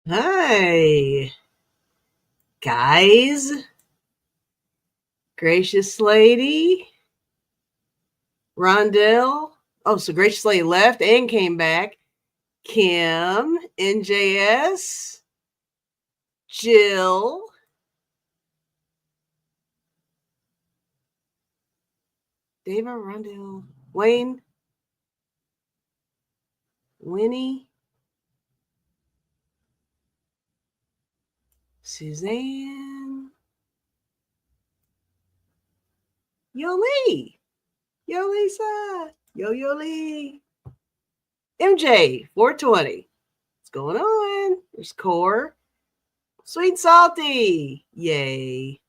Hi, guys. Gracious lady. Rondell. Oh, so Gracious lady left and came back. Kim, NJS, Jill, David, Rondell, Wayne, Winnie, Suzanne, Yoli, Yo Lisa, Yo Lee, MJ, 420. What's going on? There's Core, Sweet and Salty. Yay.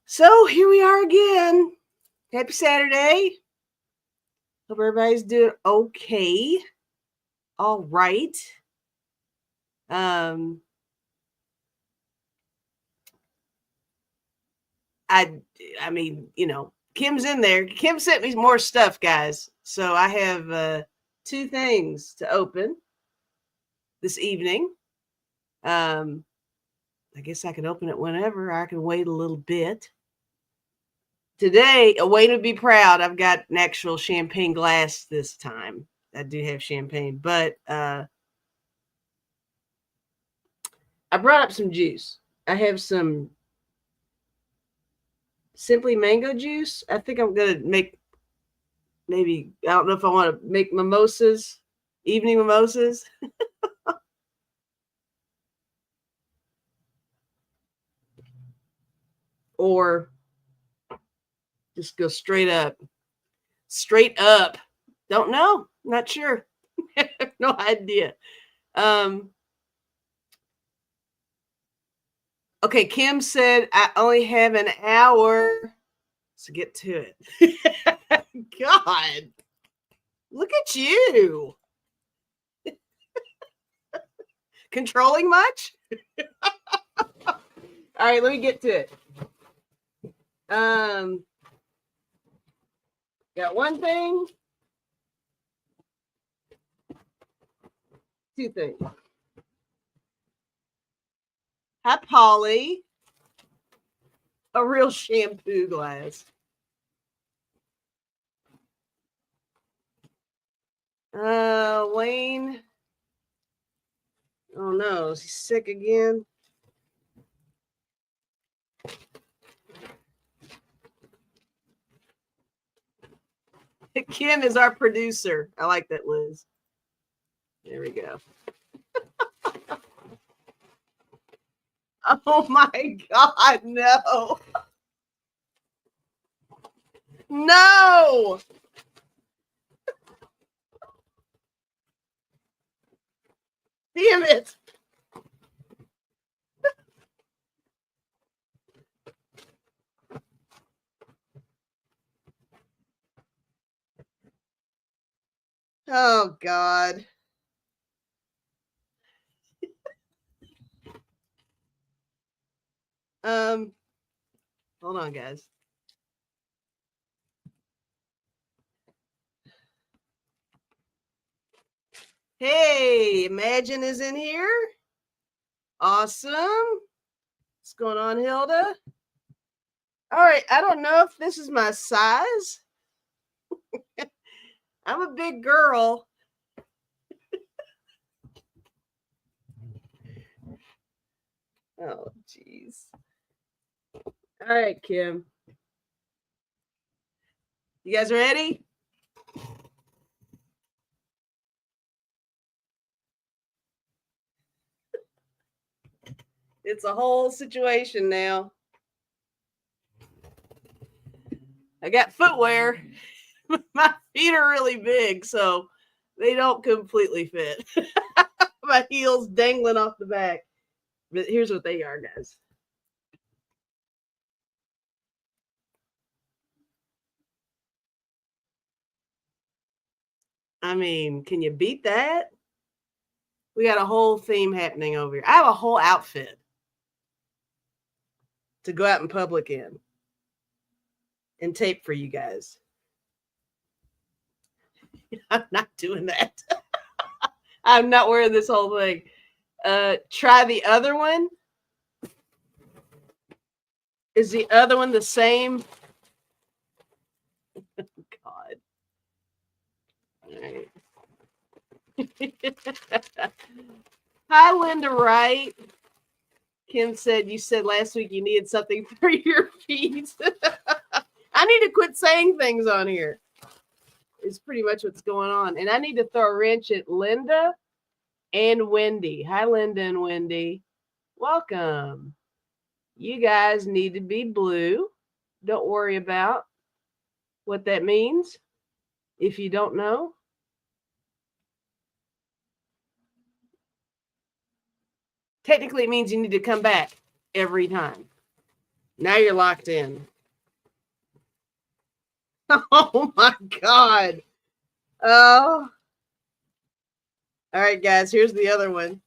So here we are again. Happy Saturday. Hope everybody's doing okay. All right. Um, I mean, Kim's in there. Kim sent me more stuff, guys. So I have two things to open this evening. I guess I can open it whenever. I can wait a little bit. Today, Wayne would be proud. I've got an actual champagne glass this time. I do have champagne, but I brought up some juice. I have some Simply Mango juice. I think I'm going to make maybe, I don't know if I want to make mimosas, evening mimosas. Or just go straight up. Straight up. Don't know. Not sure. No idea. Okay, Kim said I only have an hour. So get to it. God. Look at you. Controlling much? All right, let me get to it. Got one thing. Two things. Hi, Polly. A real shampoo glass. Wayne. Oh no, is he sick again? Kim is our producer. I like that, Liz. There we go. Oh my God, no. No. Damn it. Oh God. Hold on, guys. Hey, Imagine is in here. Awesome. What's going on, Hilda? All right, I don't know if this is my size. I'm a big girl. Oh, jeez. All right, Kim. You guys ready? It's a whole situation now. I got footwear. My feet are really big, so they don't completely fit. My heels dangling off the back. But here's what they are, guys. I mean, can you beat that? We got a whole theme happening over here. I have a whole outfit to go out in public in and tape for you guys. I'm not doing that. I'm not wearing this whole thing. Try the other one. Is the other one the same? God. All right. Hi, Linda Wright. Kim said you said last week you needed something for your feet. I need to quit saying things on here. It's pretty much what's going on. And I need to throw a wrench at Linda and Wendy. Hi, Linda and Wendy. Welcome. You guys need to be blue. Don't worry about what that means if you don't know. Technically, it means you need to come back every time. Now you're locked in. Oh my God. Oh. All right, guys, here's the other one.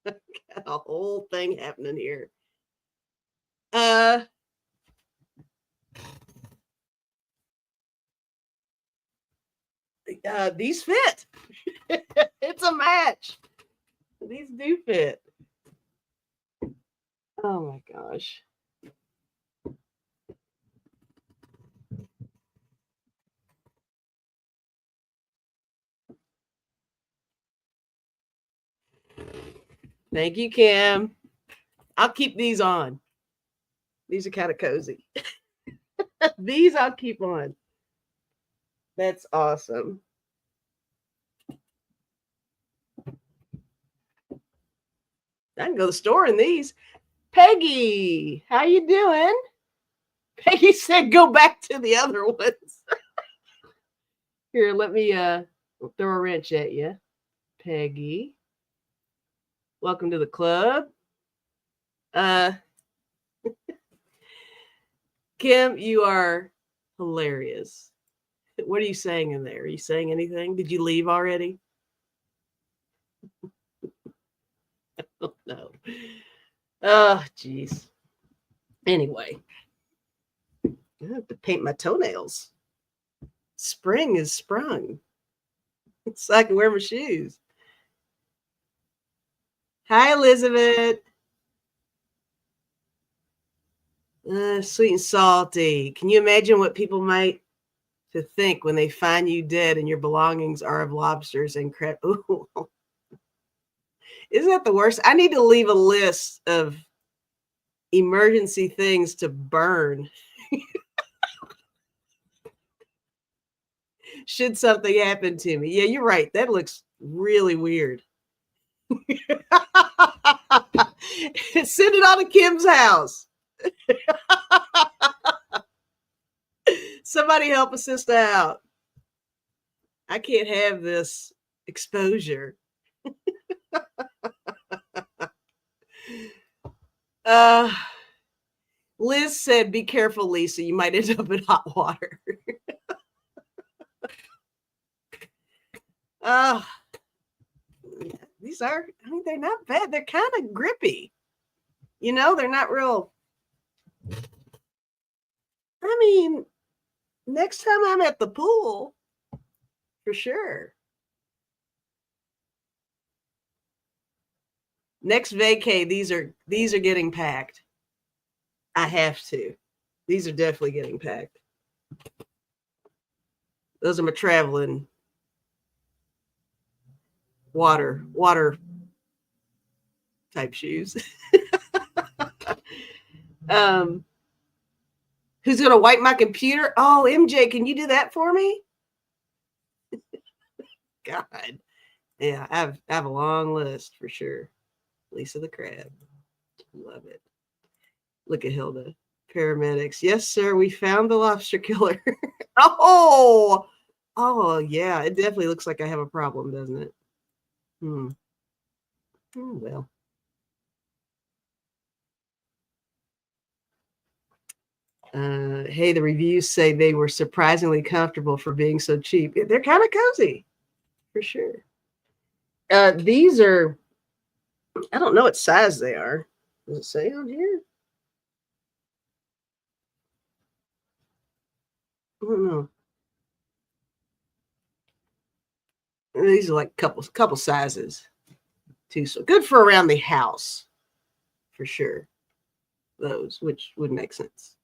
Got a whole thing happening here. These fit. It's a match. These do fit. Oh my gosh. Thank you, Kim. I'll keep these on. These are kind of cozy. These I'll keep on. That's awesome. I can go to the store in these. Peggy, how you doing? Peggy said go back to the other ones. Here, let me throw a wrench at you. Peggy. Welcome to the club. Kim, you are hilarious. What are you saying in there? Are you saying anything? Did you leave already? Oh, no. Oh, geez. Anyway, I have to paint my toenails. Spring is sprung. So I can wear my shoes. Hi, Elizabeth. Sweet and salty. Can you imagine what people might to think when they find you dead and your belongings are of lobsters and crab? Ooh. Isn't that the worst? I need to leave a list of emergency things to burn. Should something happen to me. Yeah, you're right. That looks really weird. Send it on to Kim's house. Somebody help a sister out. I can't have this exposure. Liz said, be careful, Lisa. You might end up in hot water. These are, I mean, they're not bad. They're kind of grippy. You know, they're not real. I mean, next time I'm at the pool, for sure. Next vacay, these are getting packed. I have to. These are definitely getting packed. Those are my traveling water type shoes. Who's gonna wipe my computer? Oh, MJ, can you do that for me? God. Yeah, I have a long list for sure. Lisa the Crab. Love it. Look at Hilda. Paramedics. Yes, sir. We found the lobster killer. Oh, yeah. It definitely looks like I have a problem, doesn't it? Oh, well. Hey, the reviews say they were surprisingly comfortable for being so cheap. They're kind of cozy, for sure. These are, I don't know what size they are. Does it say on here? I don't know. These are like couple sizes too. So good for around the house for sure. Those, which would make sense.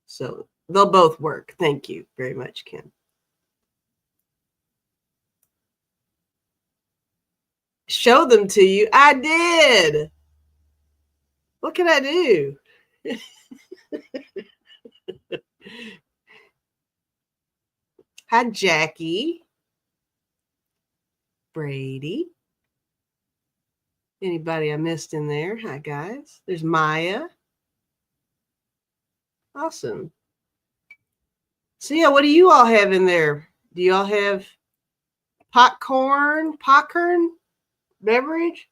So they'll both work. Thank you very much, Ken. Show them to you. I did. What can I do? Hi, Jackie. Brady. Anybody I missed in there? Hi, guys. There's Maya. Awesome. So, yeah, what do you all have in there? Do you all have popcorn beverage?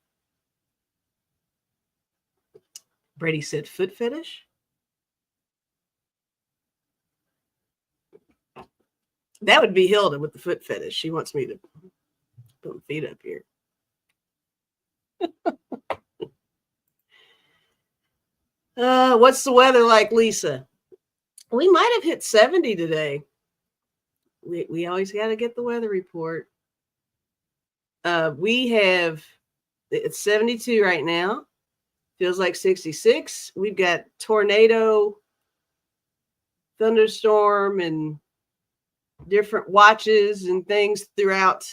Brady said foot fetish. That would be Hilda with the foot fetish. She wants me to put my feet up here. What's the weather like, Lisa? We might have hit 70 today. We always got to get the weather report. We have, it's 72 right now. Feels like 66. We've got tornado, thunderstorm, and different watches and things throughout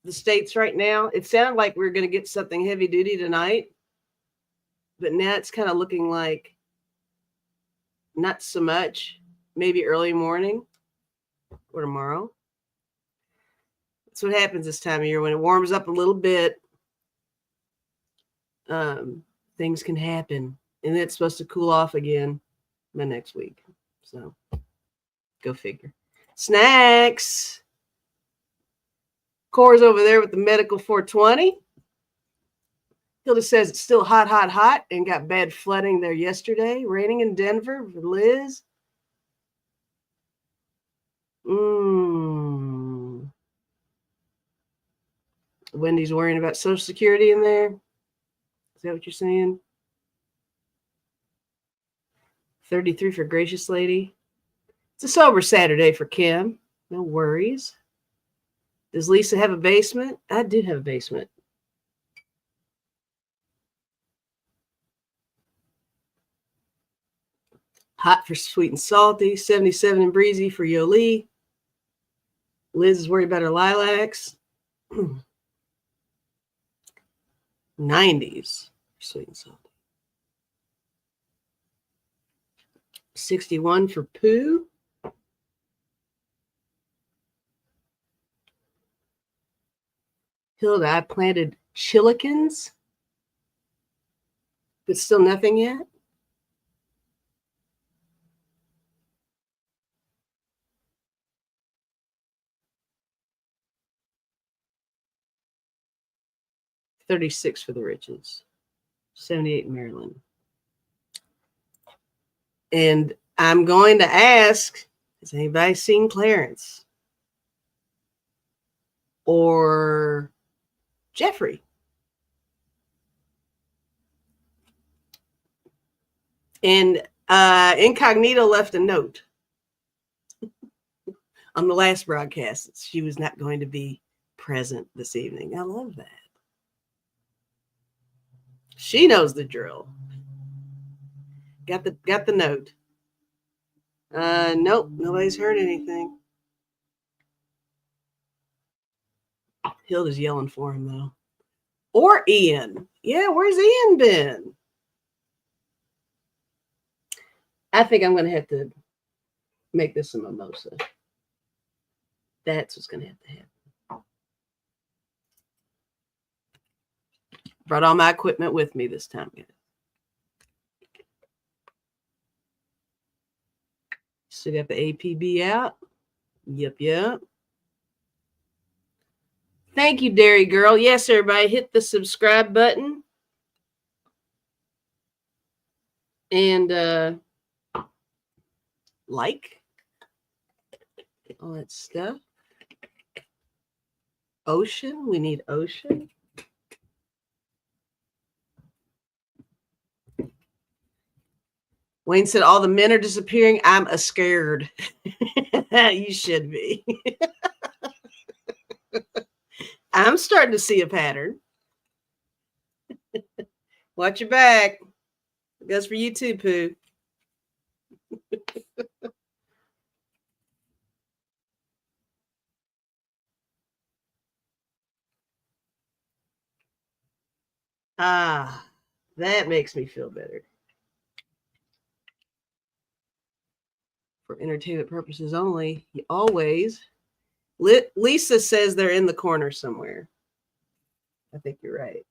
the states right now. It sounded like we were going to get something heavy duty tonight, but now it's kind of looking like not so much, maybe early morning or tomorrow. That's what happens this time of year when it warms up a little bit. Things can happen, and it's supposed to cool off again by next week. So go figure. Snacks. Core's over there with the medical 420. Hilda says it's still hot, and got bad flooding there yesterday. Raining in Denver for Liz. Wendy's worrying about Social Security in there. Is that what you're saying? 33 for Gracious Lady. It's a sober Saturday for Kim. No worries. Does Lisa have a basement? I do have a basement. Hot for Sweet and Salty. 77 and breezy for Yoli. Liz is worried about her lilacs. 90s for Sweet and Salty. 61 for Pooh. Hilda, I planted chilikins, but still nothing yet. $36 for the Riches. 78 Maryland. And I'm going to ask, has anybody seen Clarence? Or Jeffrey? And Incognito left a note on the last broadcast. She was not going to be present this evening. I love that. She knows the drill. Got the note. Nope, nobody's heard anything. Hilda's yelling for him though. Or Ian. Yeah, where's Ian been? I think I'm going to have to make this a mimosa. That's what's going to have to happen. Brought all my equipment with me this time, guys. Still got the APB out. Yep. Thank you, Dairy Girl. Yes, everybody, hit the subscribe button. And like all that stuff. Ocean. We need Ocean. Wayne said, all the men are disappearing. I'm scared. You should be. I'm starting to see a pattern. Watch your back. It goes for you too, Pooh. Ah, that makes me feel better. For entertainment purposes only, always. Lisa says they're in the corner somewhere. I think you're right.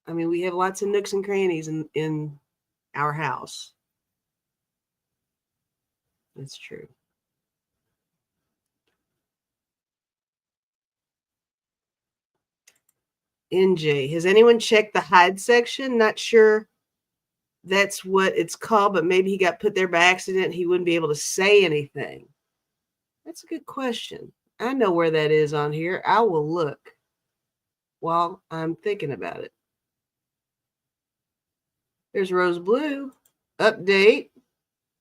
I mean, we have lots of nooks and crannies in our house. That's true. NJ, has anyone checked the hide section? Not sure that's what it's called, but maybe he got put there by accident. He wouldn't be able to say anything. That's a good question. I know where that is on here. I will look while I'm thinking about it. There's Rose Blue. Update.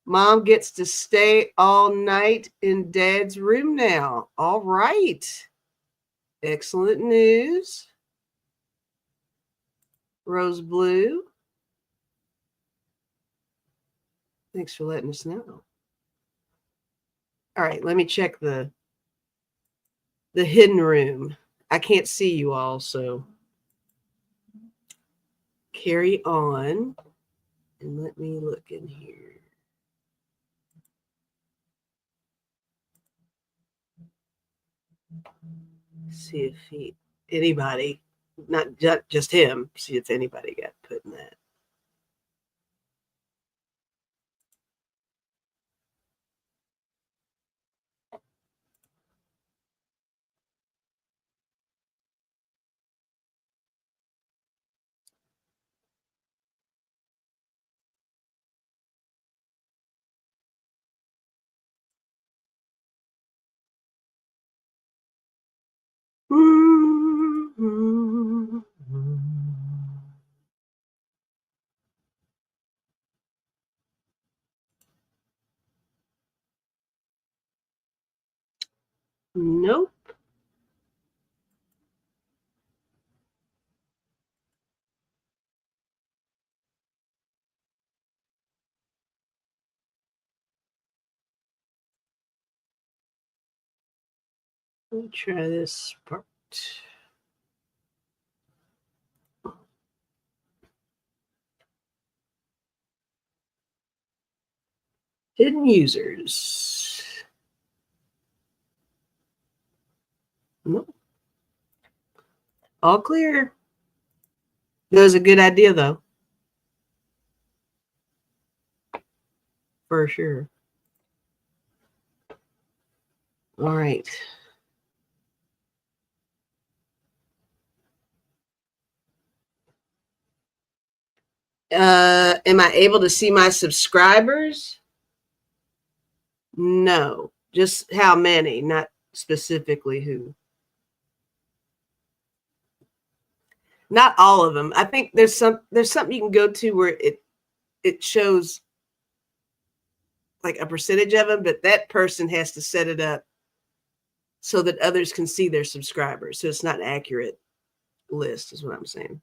Mom gets to stay all night in Dad's room now. All right. Excellent news. Rose Blue. Thanks for letting us know. All right, let me check the hidden room. I can't see you all, so carry on. And let me look in here. See if anybody, not just him, see if anybody got put in that. Mm-hmm. Nope. Let me try this part. Hidden users. Nope. All clear. That was a good idea, though. For sure. All right. Am I able to see my subscribers? No. Just how many, not specifically who. Not all of them. I think there's something you can go to where it shows like a percentage of them, but that person has to set it up so that others can see their subscribers. So it's not an accurate list, is what I'm saying.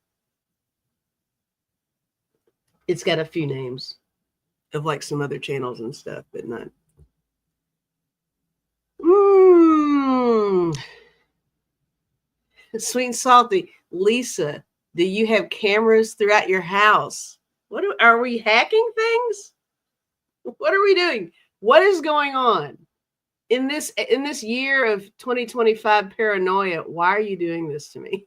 It's got a few names of like some other channels and stuff, but not. Sweet and salty. Lisa, do you have cameras throughout your house? Are we hacking things? What are we doing? What is going on in this year of 2025 paranoia? Why are you doing this to me?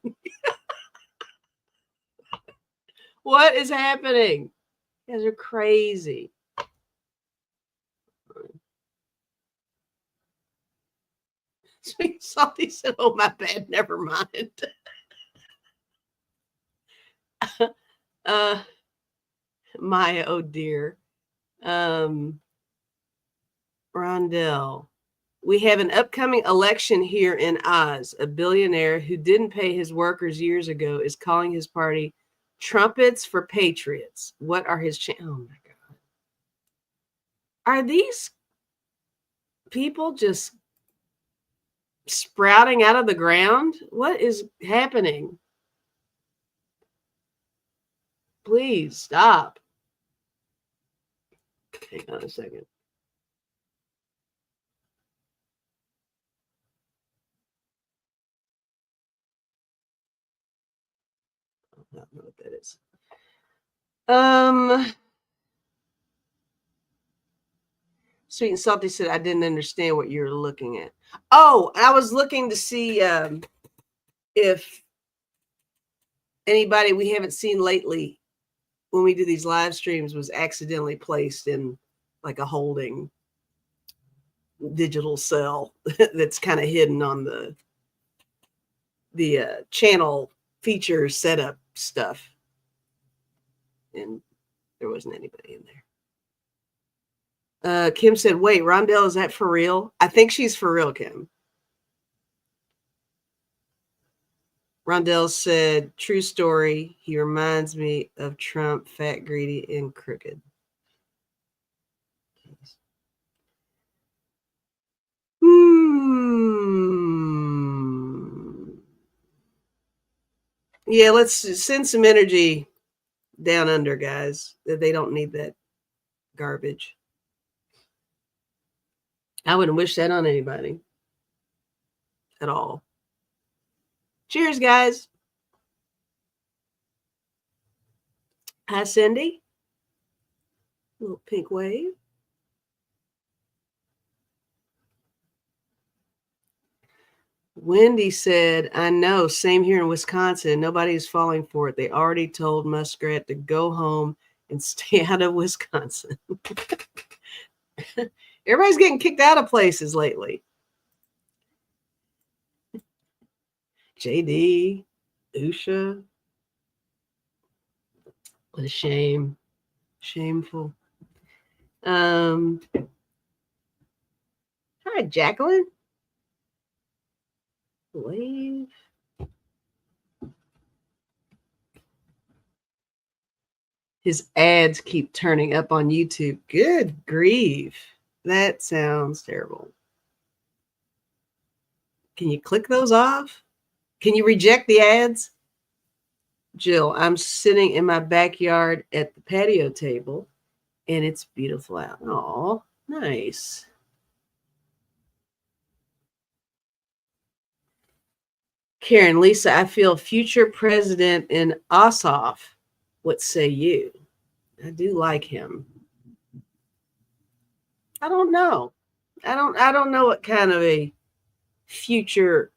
What is happening? You guys are crazy. Sweet Salty said, oh, my bad. Never mind. Maya, oh dear. Rondell. We have an upcoming election here in Oz. A billionaire who didn't pay his workers years ago is calling his party Trumpets for Patriots. What are his oh my God. Are these people just sprouting out of the ground? What is happening? Please stop. Hang on a second. I don't know what that is. Sweet and Salty said, I didn't understand what you were looking at. Oh, I was looking to see if anybody we haven't seen lately when we do these live streams was accidentally placed in like a holding digital cell that's kind of hidden on the channel feature setup stuff. And there wasn't anybody in there. Kim said, wait, Rondell, is that for real? I think she's for real, Kim. Rondell said, true story. He reminds me of Trump, fat, greedy, and crooked. Yeah, let's send some energy down under, guys. They don't need that garbage. I wouldn't wish that on anybody at all. Cheers, guys. Hi, Cindy. Little pink wave. Wendy said, I know, same here in Wisconsin. Nobody's falling for it. They already told Muskrat to go home and stay out of Wisconsin. Everybody's getting kicked out of places lately. JD, Usha. What a shame. Shameful. Hi, Jacqueline. Wave. His ads keep turning up on YouTube. Good grief. That sounds terrible. Can you click those off? Can you reject the ads? Jill, I'm sitting in my backyard at the patio table, and it's beautiful out. Oh, nice. Karen, Lisa, I feel future president in Ossoff. What say you? I do like him. I don't know. I don't know what kind of a future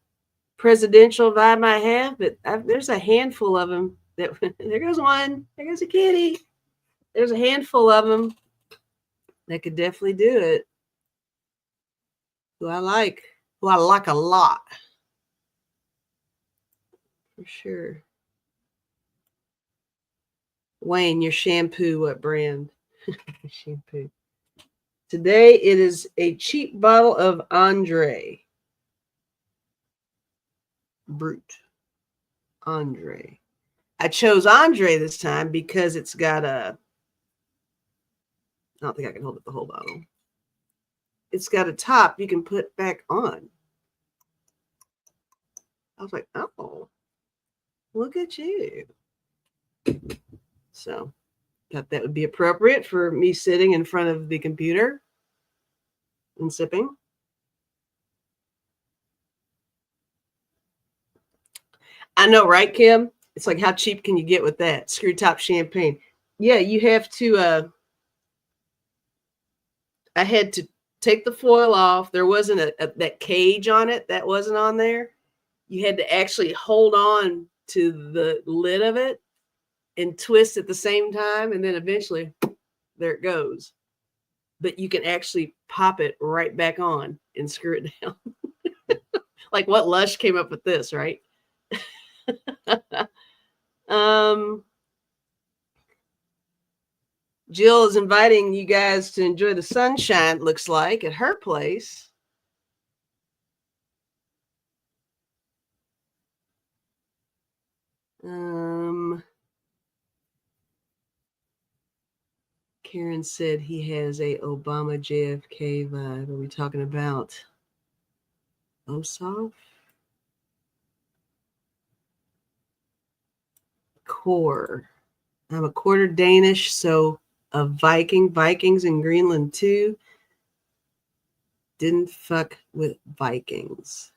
presidential vibe I have, but there's a handful of them. That there goes one. There goes a kitty. There's a handful of them that could definitely do it. Who I like a lot. For sure. Wayne, your shampoo, what brand? Shampoo. Today it is a cheap bottle of Andre. Brute. Andre. I chose Andre this time because it's got a, I don't think I can hold up the whole bottle. It's got a top you can put back on. I was like, oh, look at you. So thought that would be appropriate for me sitting in front of the computer and sipping. I know, right, Kim? It's like, how cheap can you get with that? Screw top champagne. Yeah, you have to, I had to take the foil off. There wasn't that cage on it. That wasn't on there. You had to actually hold on to the lid of it and twist at the same time. And then eventually, there it goes. But you can actually pop it right back on and screw it down. Like what Lush came up with this, right? Jill is inviting you guys to enjoy the sunshine, looks like, at her place. Karen said he has a Obama JFK vibe. Are we talking about Ossoff? Core. I'm a quarter Danish, so a Viking. Vikings in Greenland too. Didn't fuck with Vikings.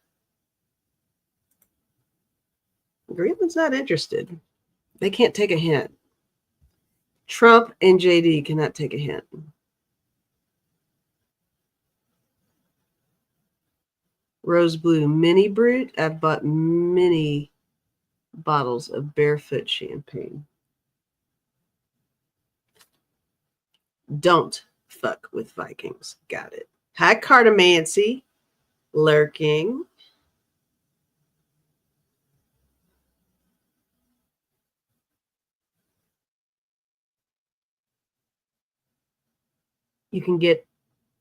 Greenland's not interested. They can't take a hint. Trump and JD cannot take a hint. Rose Blue Mini Brute. I've bought many bottles of Barefoot champagne. Don't fuck with Vikings. Got it. Hi, Cartomancy. Lurking. You can get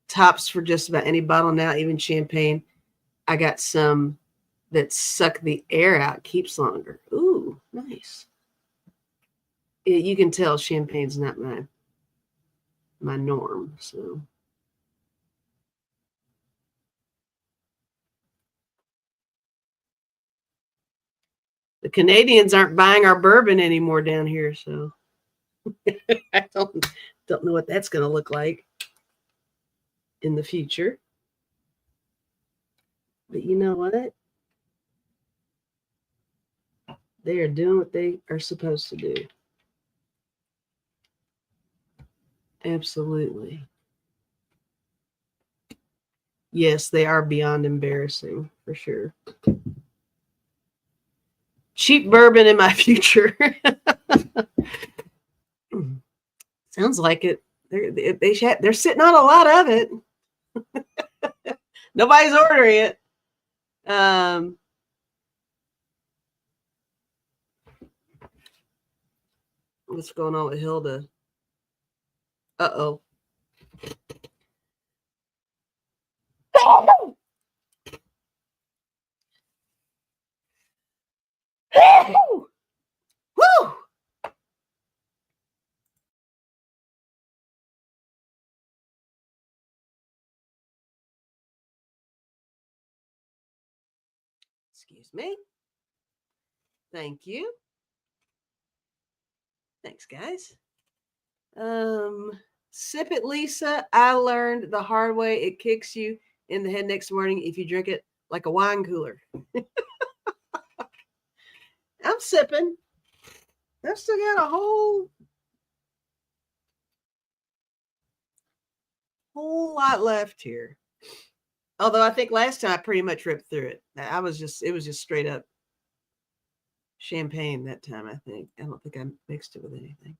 tops for just about any bottle now, even champagne. I got some that suck the air out, keeps longer. Ooh, nice. You can tell champagne's not my norm. So the Canadians aren't buying our bourbon anymore down here, so I don't know what that's going to look like in the future. But you know what? They are doing what they are supposed to do. Absolutely. Yes, they are beyond embarrassing, for sure. Cheap bourbon in my future. Sounds like it. They're sitting on a lot of it. Nobody's ordering it. What's going on with Hilda? Uh-oh. Woo! Excuse me. Thank you. Thanks, guys. Sip it, Lisa. I learned the hard way. It kicks you in the head next morning if you drink it like a wine cooler. I'm sipping. I've still got a whole lot left here. Although I think last time I pretty much ripped through it. It was just straight up champagne that time, I think. I don't think I mixed it with anything.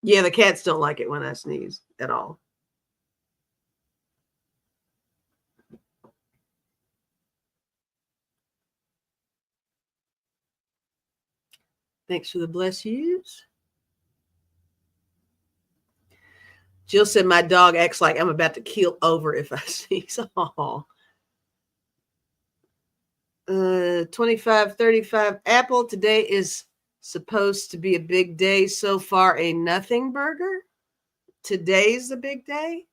Yeah, the cats don't like it when I sneeze at all. Thanks for the bless yous. Jill said my dog acts like I'm about to keel over if I sneeze. Oh. 2535 Apple. Today is supposed to be a big day. So far, a nothing burger. Today's the big day.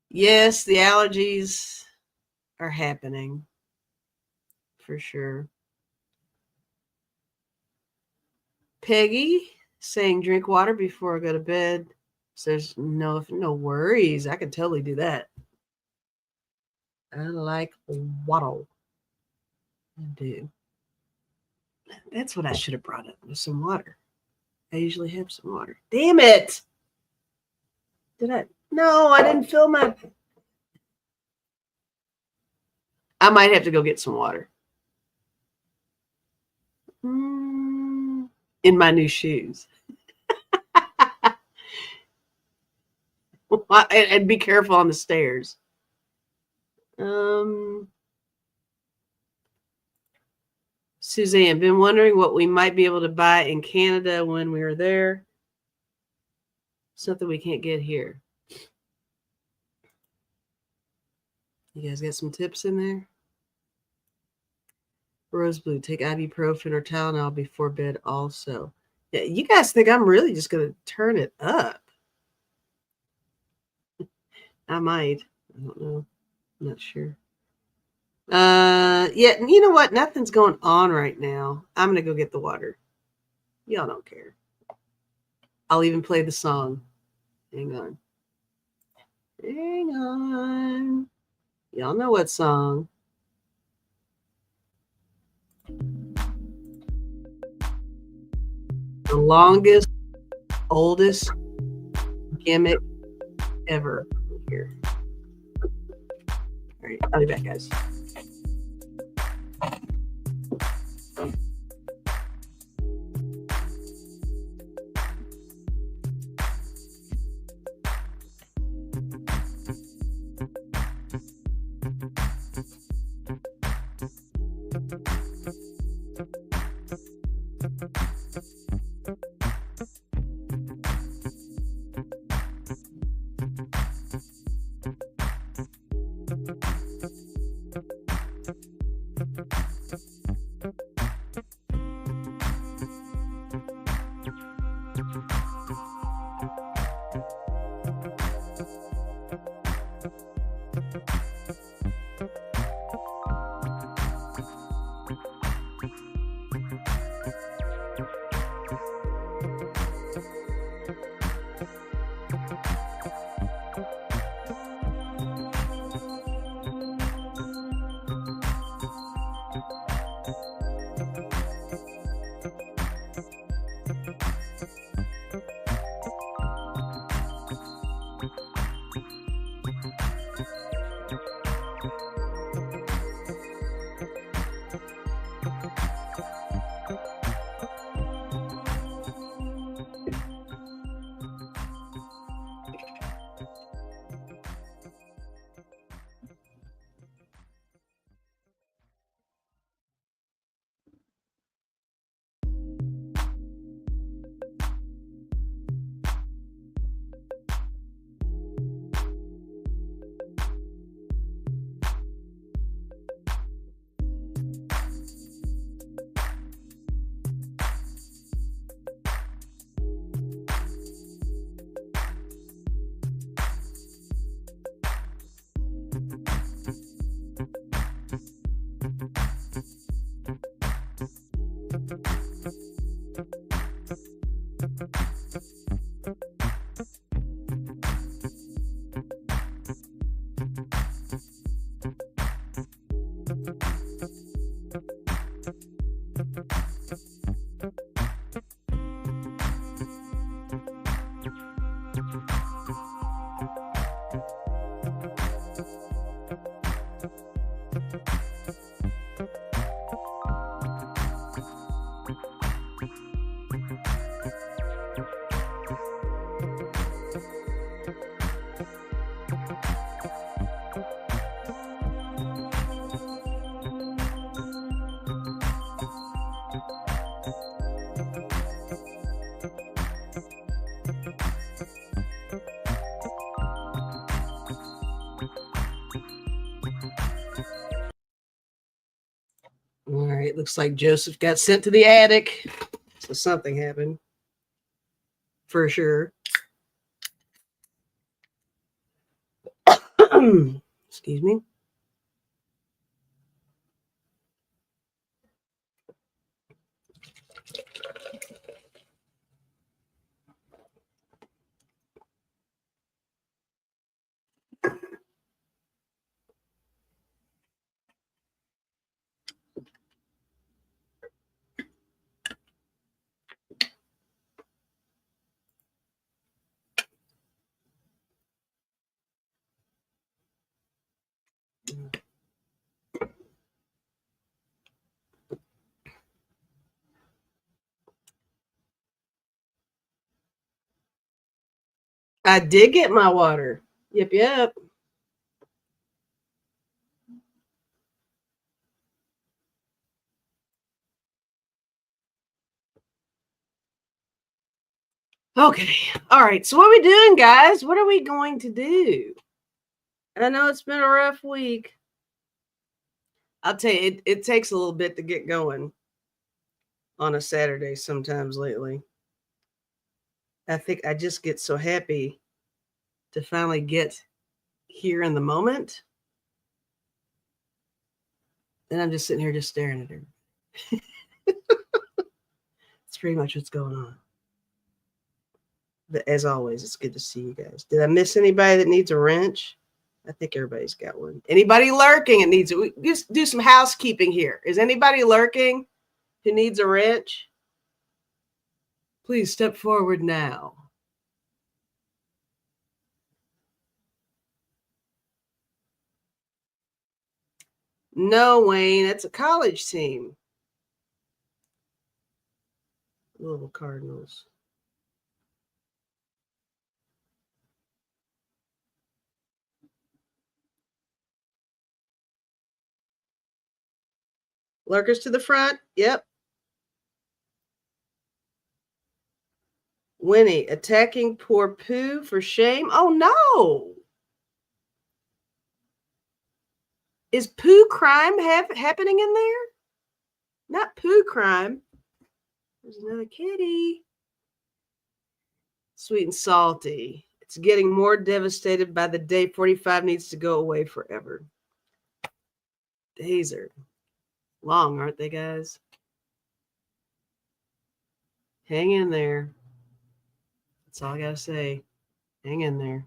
Yes, the allergies are happening for sure. Peggy saying drink water before I go to bed. So there's no worries. I can totally do that. I like water. I do. That's what I should have brought up with some water. I usually have some water. Damn it. Did I? No, I didn't fill my. I might have to go get some water. In my new shoes. And be careful on the stairs. Suzanne, been wondering what we might be able to buy in Canada when we were there. Something we can't get here. You guys got some tips in there? Rose Blue, take ibuprofen or Tylenol before bed also. Yeah, you guys think I'm really just going to turn it up? I might. I don't know. I'm not sure. Yeah, you know what? Nothing's going on right now. I'm going to go get the water. Y'all don't care. I'll even play the song. Hang on. Hang on. Y'all know what song. The longest, oldest gimmick ever here. All right, I'll be back, guys. All right, looks like Joseph got sent to the attic. So something happened. For sure. Excuse me. I did get my water. Yep. Okay. All right. So what are we doing, guys? What are we going to do? I know it's been a rough week. I'll tell you, it takes a little bit to get going on a Saturday sometimes lately. I think I just get so happy to finally get here in the moment. And I'm just sitting here just staring at her. That's pretty much what's going on. But as always, it's good to see you guys. Did I miss anybody that needs a wrench? I think everybody's got one. Anybody lurking and needs it? We just do some housekeeping here. Is anybody lurking who needs a wrench? Please step forward now. No, Wayne, it's a college team. Louisville Cardinals. Lurkers to the front. Yep. Winnie, attacking poor Pooh for shame. Oh, no. Is Pooh crime happening in there? Not Pooh crime. There's another kitty. Sweet and salty. It's getting more devastated by the day. 45 needs to go away forever. Days are long, aren't they, guys? Hang in there. That's all I got to say. Hang in there.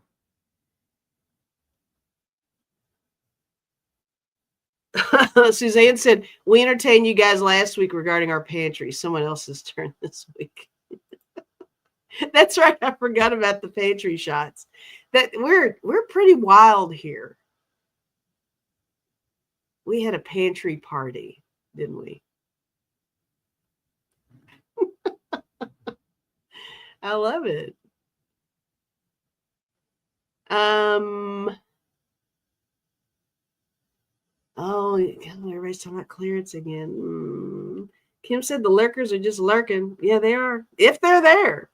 Suzanne said, we entertained you guys last week regarding our pantry. Someone else's turn this week. That's right. I forgot about the pantry shots. That we're pretty wild here. We had a pantry party, didn't we? I love it. Oh, everybody's talking about clearance again. Kim said the lurkers are just lurking. Yeah, they are. If they're there.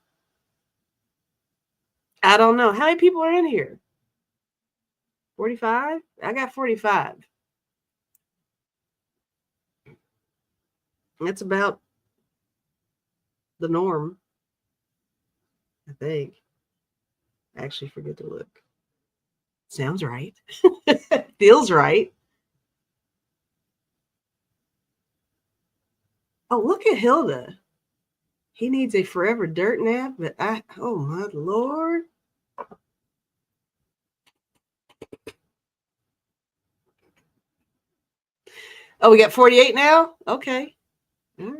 I don't know. How many people are in here? 45? I got 45. That's about the norm, I think. I actually forget to look. Sounds right. Feels right. Oh, look at Hilda. He needs a forever dirt nap, but oh my Lord. Oh, we got 48 now? Okay. All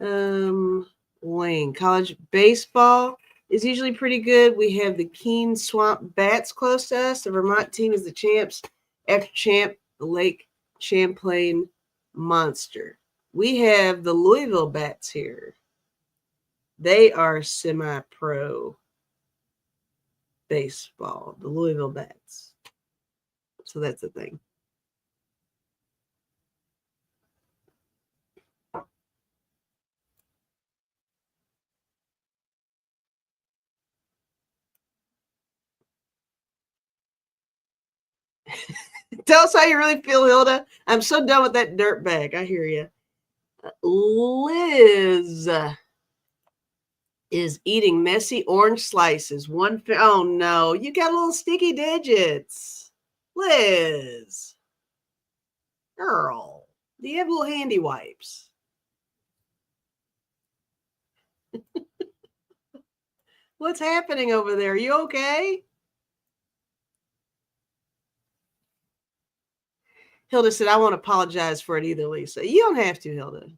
right. Wayne, college baseball is usually pretty good. We have the Keene Swamp Bats close to us. The Vermont team is the champs. After champ, the Lake Champlain Monster. We have the Louisville Bats here. They are semi-pro baseball, the Louisville Bats. So that's the thing. Tell us how you really feel, Hilda. I'm so done with that dirt bag. I hear you. Liz is eating messy orange slices. Oh no, you got little sticky digits. Liz. Girl, do you have little handy wipes? What's happening over there? Are you okay? Hilda said, I won't apologize for it either, Lisa. You don't have to, Hilda.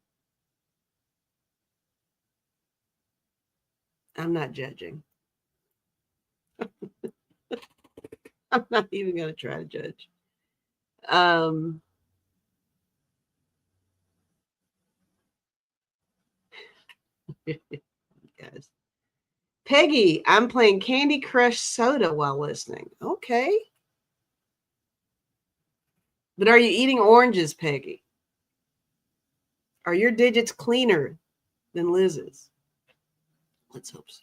I'm not judging. I'm not even going to try to judge. Guys. Peggy, I'm playing Candy Crush Soda while listening. Okay. But are you eating oranges, Peggy? Are your digits cleaner than Liz's? Let's hope so.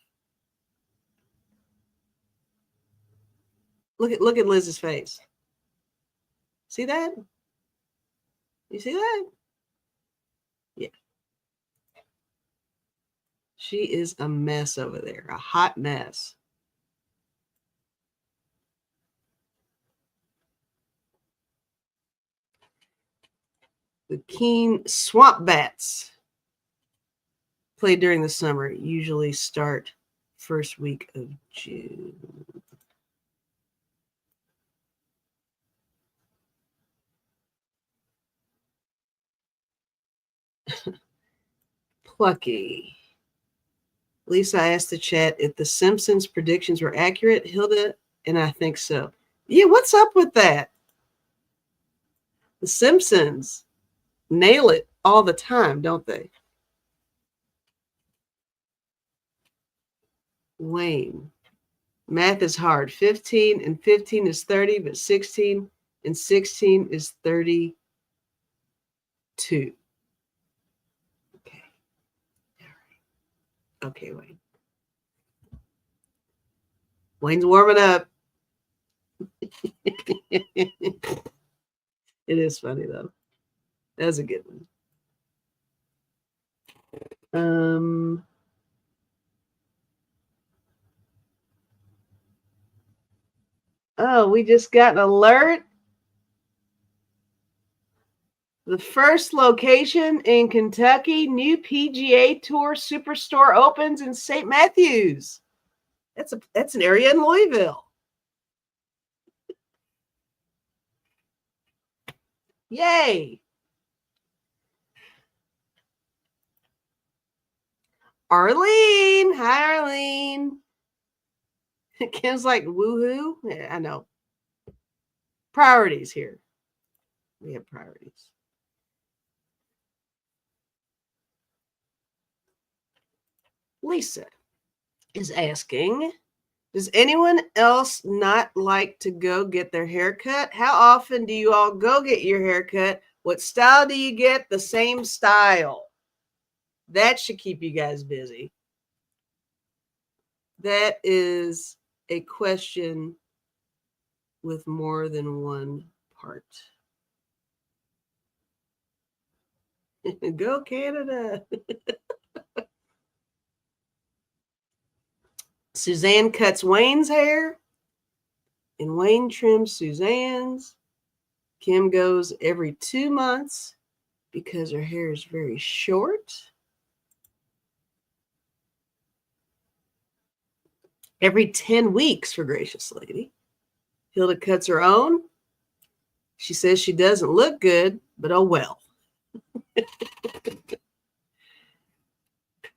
Look at Liz's face. See that? You see that? Yeah. She is a mess over there, a hot mess. The Keene Swamp Bats play during the summer, usually start first week of June. Plucky. Lisa asked the chat if the Simpsons predictions were accurate. Hilda, and I think so. Yeah, what's up with that? The Simpsons nail it all the time, don't they? Wayne. Math is hard. 15 and 15 is 30, but 16 and 16 is 32. Okay. All right. Okay, Wayne. Wayne's warming up. It is funny, though. That's a good one. Oh, we just got an alert. The first location in Kentucky, new PGA Tour Superstore opens in St. Matthews. That's an area in Louisville. Yay. Arlene. Hi, Arlene. Kim's like, woohoo. Yeah, I know. Priorities here. We have priorities. Lisa is asking, does anyone else not like to go get their hair cut? How often do you all go get your hair cut? What style do you get? The same style. That should keep you guys busy. That is a question with more than one part. Go Canada. Suzanne cuts Wayne's hair, and Wayne trims Suzanne's. Kim goes every 2 months because her hair is very short. Every 10 weeks, for gracious lady. Hilda cuts her own. She says she doesn't look good, but oh well.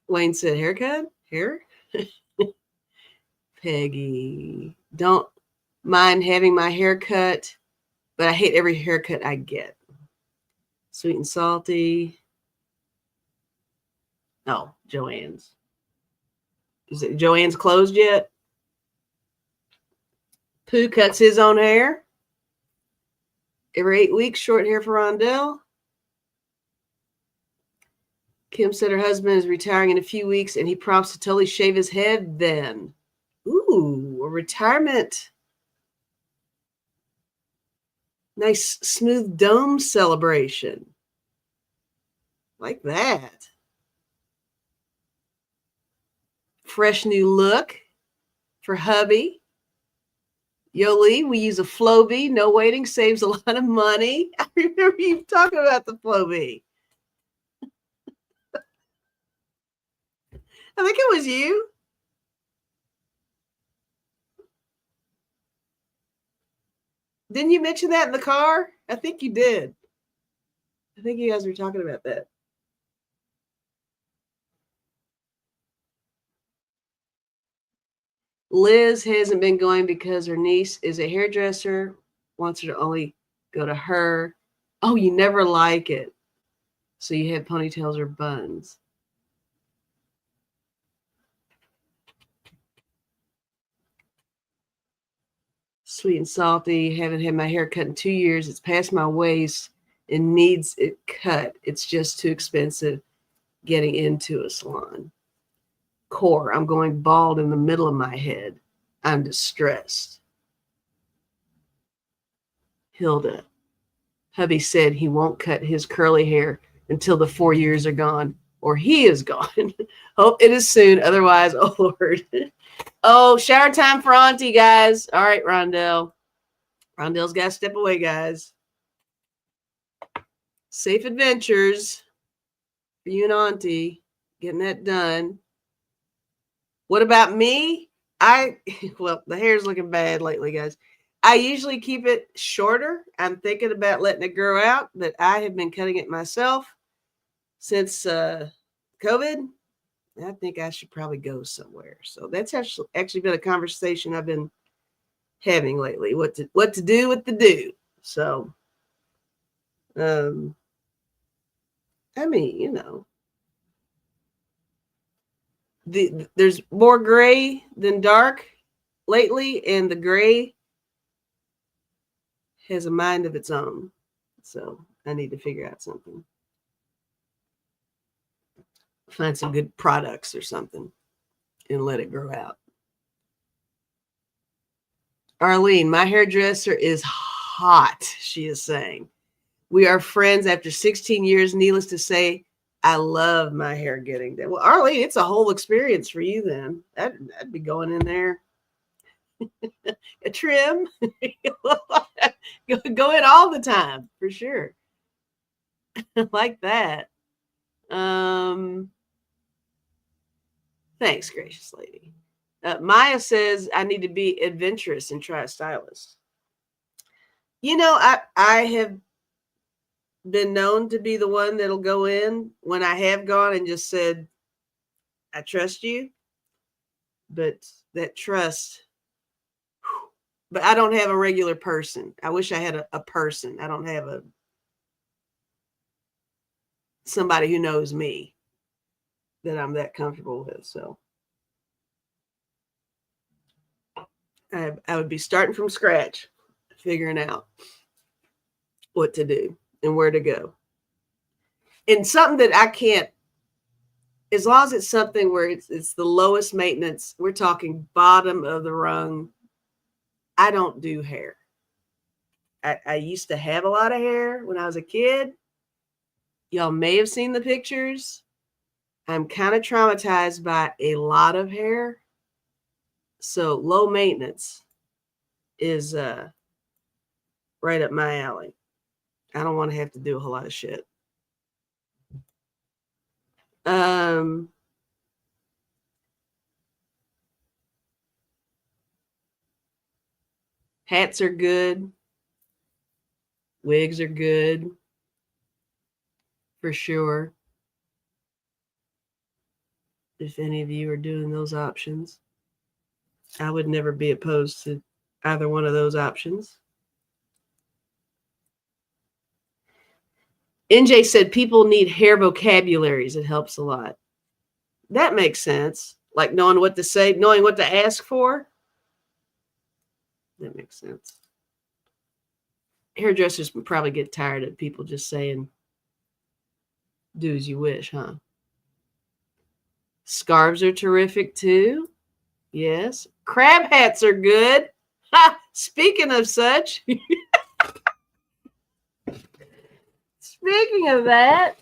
Wayne said, haircut? Hair? Peggy, don't mind having my hair cut, but I hate every haircut I get. Sweet and salty. Oh, Joanne's. Is it Joanne's closed yet? Pooh cuts his own hair. Every 8 weeks, short hair for Rondell. Kim said her husband is retiring in a few weeks, and he promised to totally shave his head then. Ooh, a retirement. Nice smooth dome celebration. Like that. Fresh new look for hubby. Yoli, we use a Flowbee. No waiting, saves a lot of money. I remember you talking about the Flowbee. I think it was you. Didn't you mention that in the car? I think you did. I think you guys were talking about that. Liz hasn't been going because her niece is a hairdresser, wants her to only go to her. Oh, you never like it. So you have ponytails or buns. Sweet and salty. Haven't had my hair cut in 2 years. It's past my waist and needs it cut. It's just too expensive getting into a salon. Core, I'm going bald in the middle of my head. I'm distressed. Hilda, Hubby said he won't cut his curly hair until the 4 years are gone, or he is gone. Hope it is soon. Otherwise, oh Lord. Oh, shower time for Auntie, guys. All right, Rondell. Rondell's got to step away, guys. Safe adventures for you and Auntie. Getting that done. What about me? Well, the hair's looking bad lately, guys. I usually keep it shorter. I'm thinking about letting it grow out, but I have been cutting it myself since COVID. I think I should probably go somewhere. So that's actually been a conversation I've been having lately. What to do with the do. So, I mean, you know, there's more gray than dark lately, and the gray has a mind of its own. So I need to figure out something. Find some good products or something and let it grow out. Arlene, my hairdresser is hot, she is saying. We are friends after 16 years. Needless to say, I love my hair getting done. Well, Arlene, it's a whole experience for you then. I'd be going in there. A trim. Go in all the time, for sure. Like that. Thanks, gracious lady. Maya says I need to be adventurous and try a stylist. You know, I have been known to be the one that'll go in when I have gone and just said, I trust you. But that trust, but I don't have a regular person. I wish I had a person. I don't have somebody who knows me that I'm that comfortable with. So I would be starting from scratch, figuring out what to do and where to go. And something that I can't, as long as it's something where it's the lowest maintenance, we're talking bottom of the rung. I don't do hair. I used to have a lot of hair when I was a kid. Y'all may have seen the pictures. I'm kind of traumatized by a lot of hair. So low maintenance is right up my alley. I don't want to have to do a whole lot of shit. Hats are good. Wigs are good. For sure. If any of you are doing those options, I would never be opposed to either one of those options. NJ said people need hair vocabularies. It helps a lot. That makes sense. Like knowing what to say, knowing what to ask for. That makes sense. Hairdressers would probably get tired of people just saying, do as you wish, huh? Scarves are terrific too. Yes. Crab hats are good. Ha! Speaking of such. Speaking of that.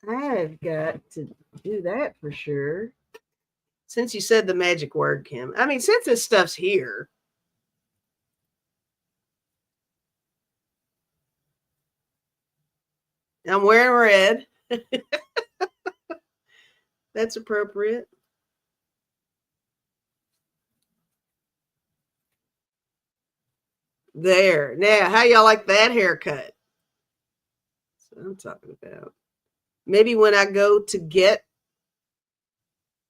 I've got to do that for sure. Since you said the magic word, Kim. I mean, since this stuff's here. I'm wearing red. That's appropriate. There. Now, how y'all like that haircut? That's what I'm talking about. Maybe when I go to get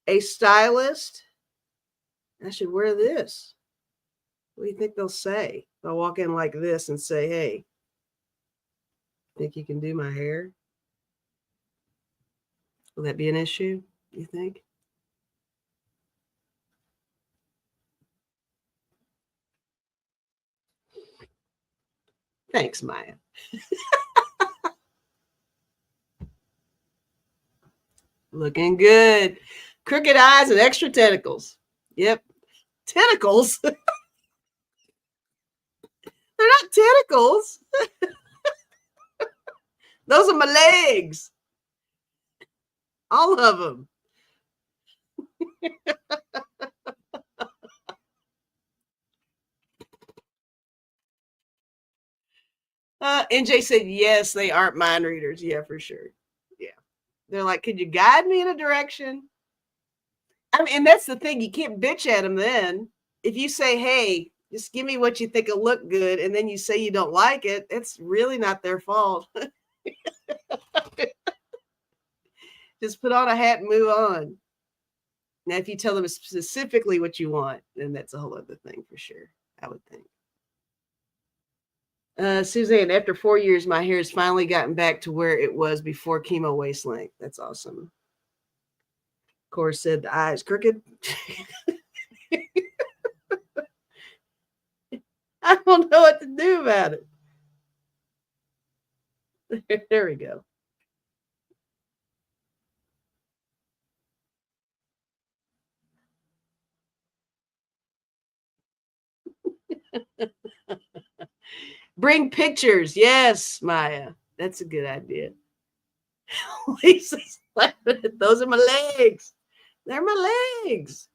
a stylist, I should wear this. What do you think they'll say? They'll walk in like this and say, hey, think you can do my hair? Will that be an issue, you think? Thanks, Maya. Looking good. Crooked eyes and extra tentacles. Yep. Tentacles. not tentacles. Those are my legs. All of them. NJ said, yes, they aren't mind readers. Yeah, for sure. Yeah. They're like, could you guide me in a direction? I mean, and that's the thing. You can't bitch at them then. If you say, hey, just give me what you think will look good, and then you say you don't like it, it's really not their fault. Just put on a hat and move on. Now, if you tell them specifically what you want, then that's a whole other thing for sure, I would think. Suzanne, after 4 years, my hair has finally gotten back to where it was before chemo waist length. That's awesome. Cora said the eye is crooked. I don't know what to do about it. There we go. Bring pictures. Yes, Maya. That's a good idea. Lisa's laughing. Those are my legs. They're my legs.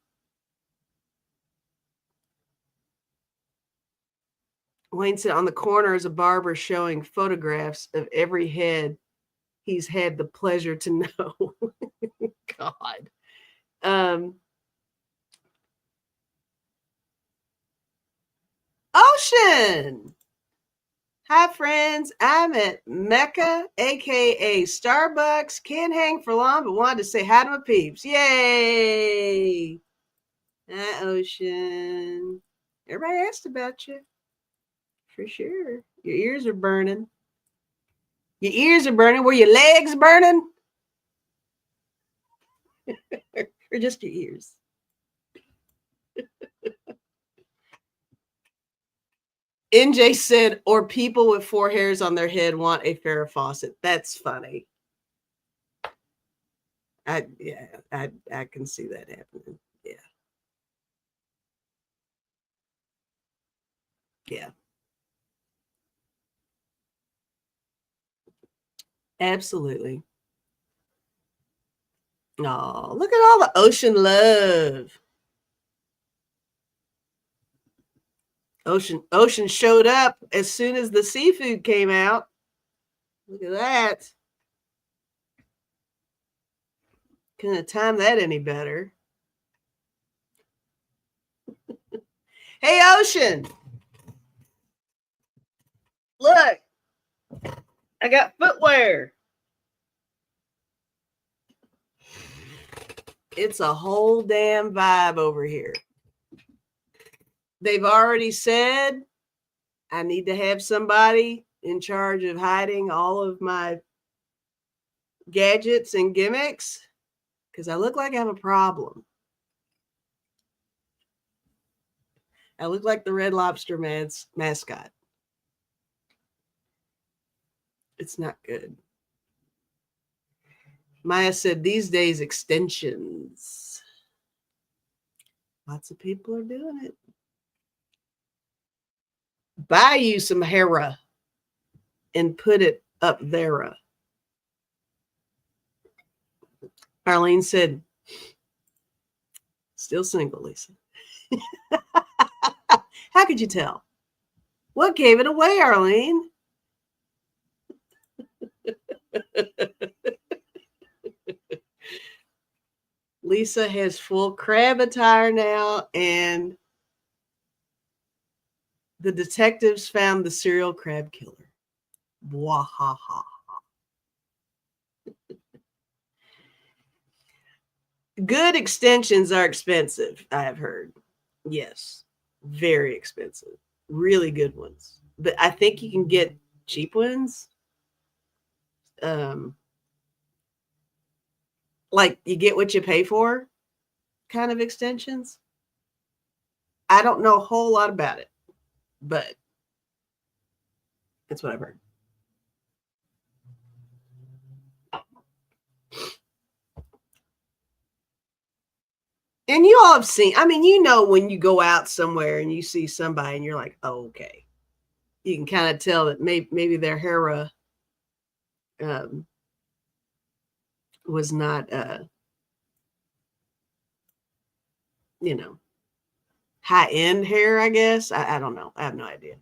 Wayne said on the corner is a barber showing photographs of every head he's had the pleasure to know. God. Ocean. Hi, friends. I'm at Mecca, aka Starbucks. Can't hang for long, but wanted to say hi to my peeps. Yay! Hi, Ocean. Everybody asked about you. For sure. Your ears are burning. Your ears are burning. Were your legs burning? Or just your ears? NJ said, or people with 4 hairs on their head want a Farrah Fawcett. That's funny. I can see that happening. Yeah. Yeah. Absolutely. Oh, look at all the ocean love. Ocean showed up as soon as the seafood came out. Look at that. Couldn't have timed that any better. Hey, Ocean. Look. I got footwear. It's a whole damn vibe over here. They've already said I need to have somebody in charge of hiding all of my gadgets and gimmicks because I look like I have a problem. I look like the Red Lobster mascot. It's not good. Maya said these days extensions. Lots of people are doing it. Buy you some hair and put it up there. Arlene said, still single, Lisa. How could you tell? What gave it away, Arlene? Lisa has full crab attire now, and the detectives found the serial crab killer. Wahaha. Good extensions are expensive, I have heard. Yes, very expensive. Really good ones. But I think you can get cheap ones. Like you get what you pay for kind of extensions. I don't know a whole lot about it, but that's what I've heard. And you all have seen, I mean, you know, when you go out somewhere and you see somebody and you're like, oh, okay. you can kind of tell that maybe their hair was not, high end hair, I guess. I don't know. I have no idea.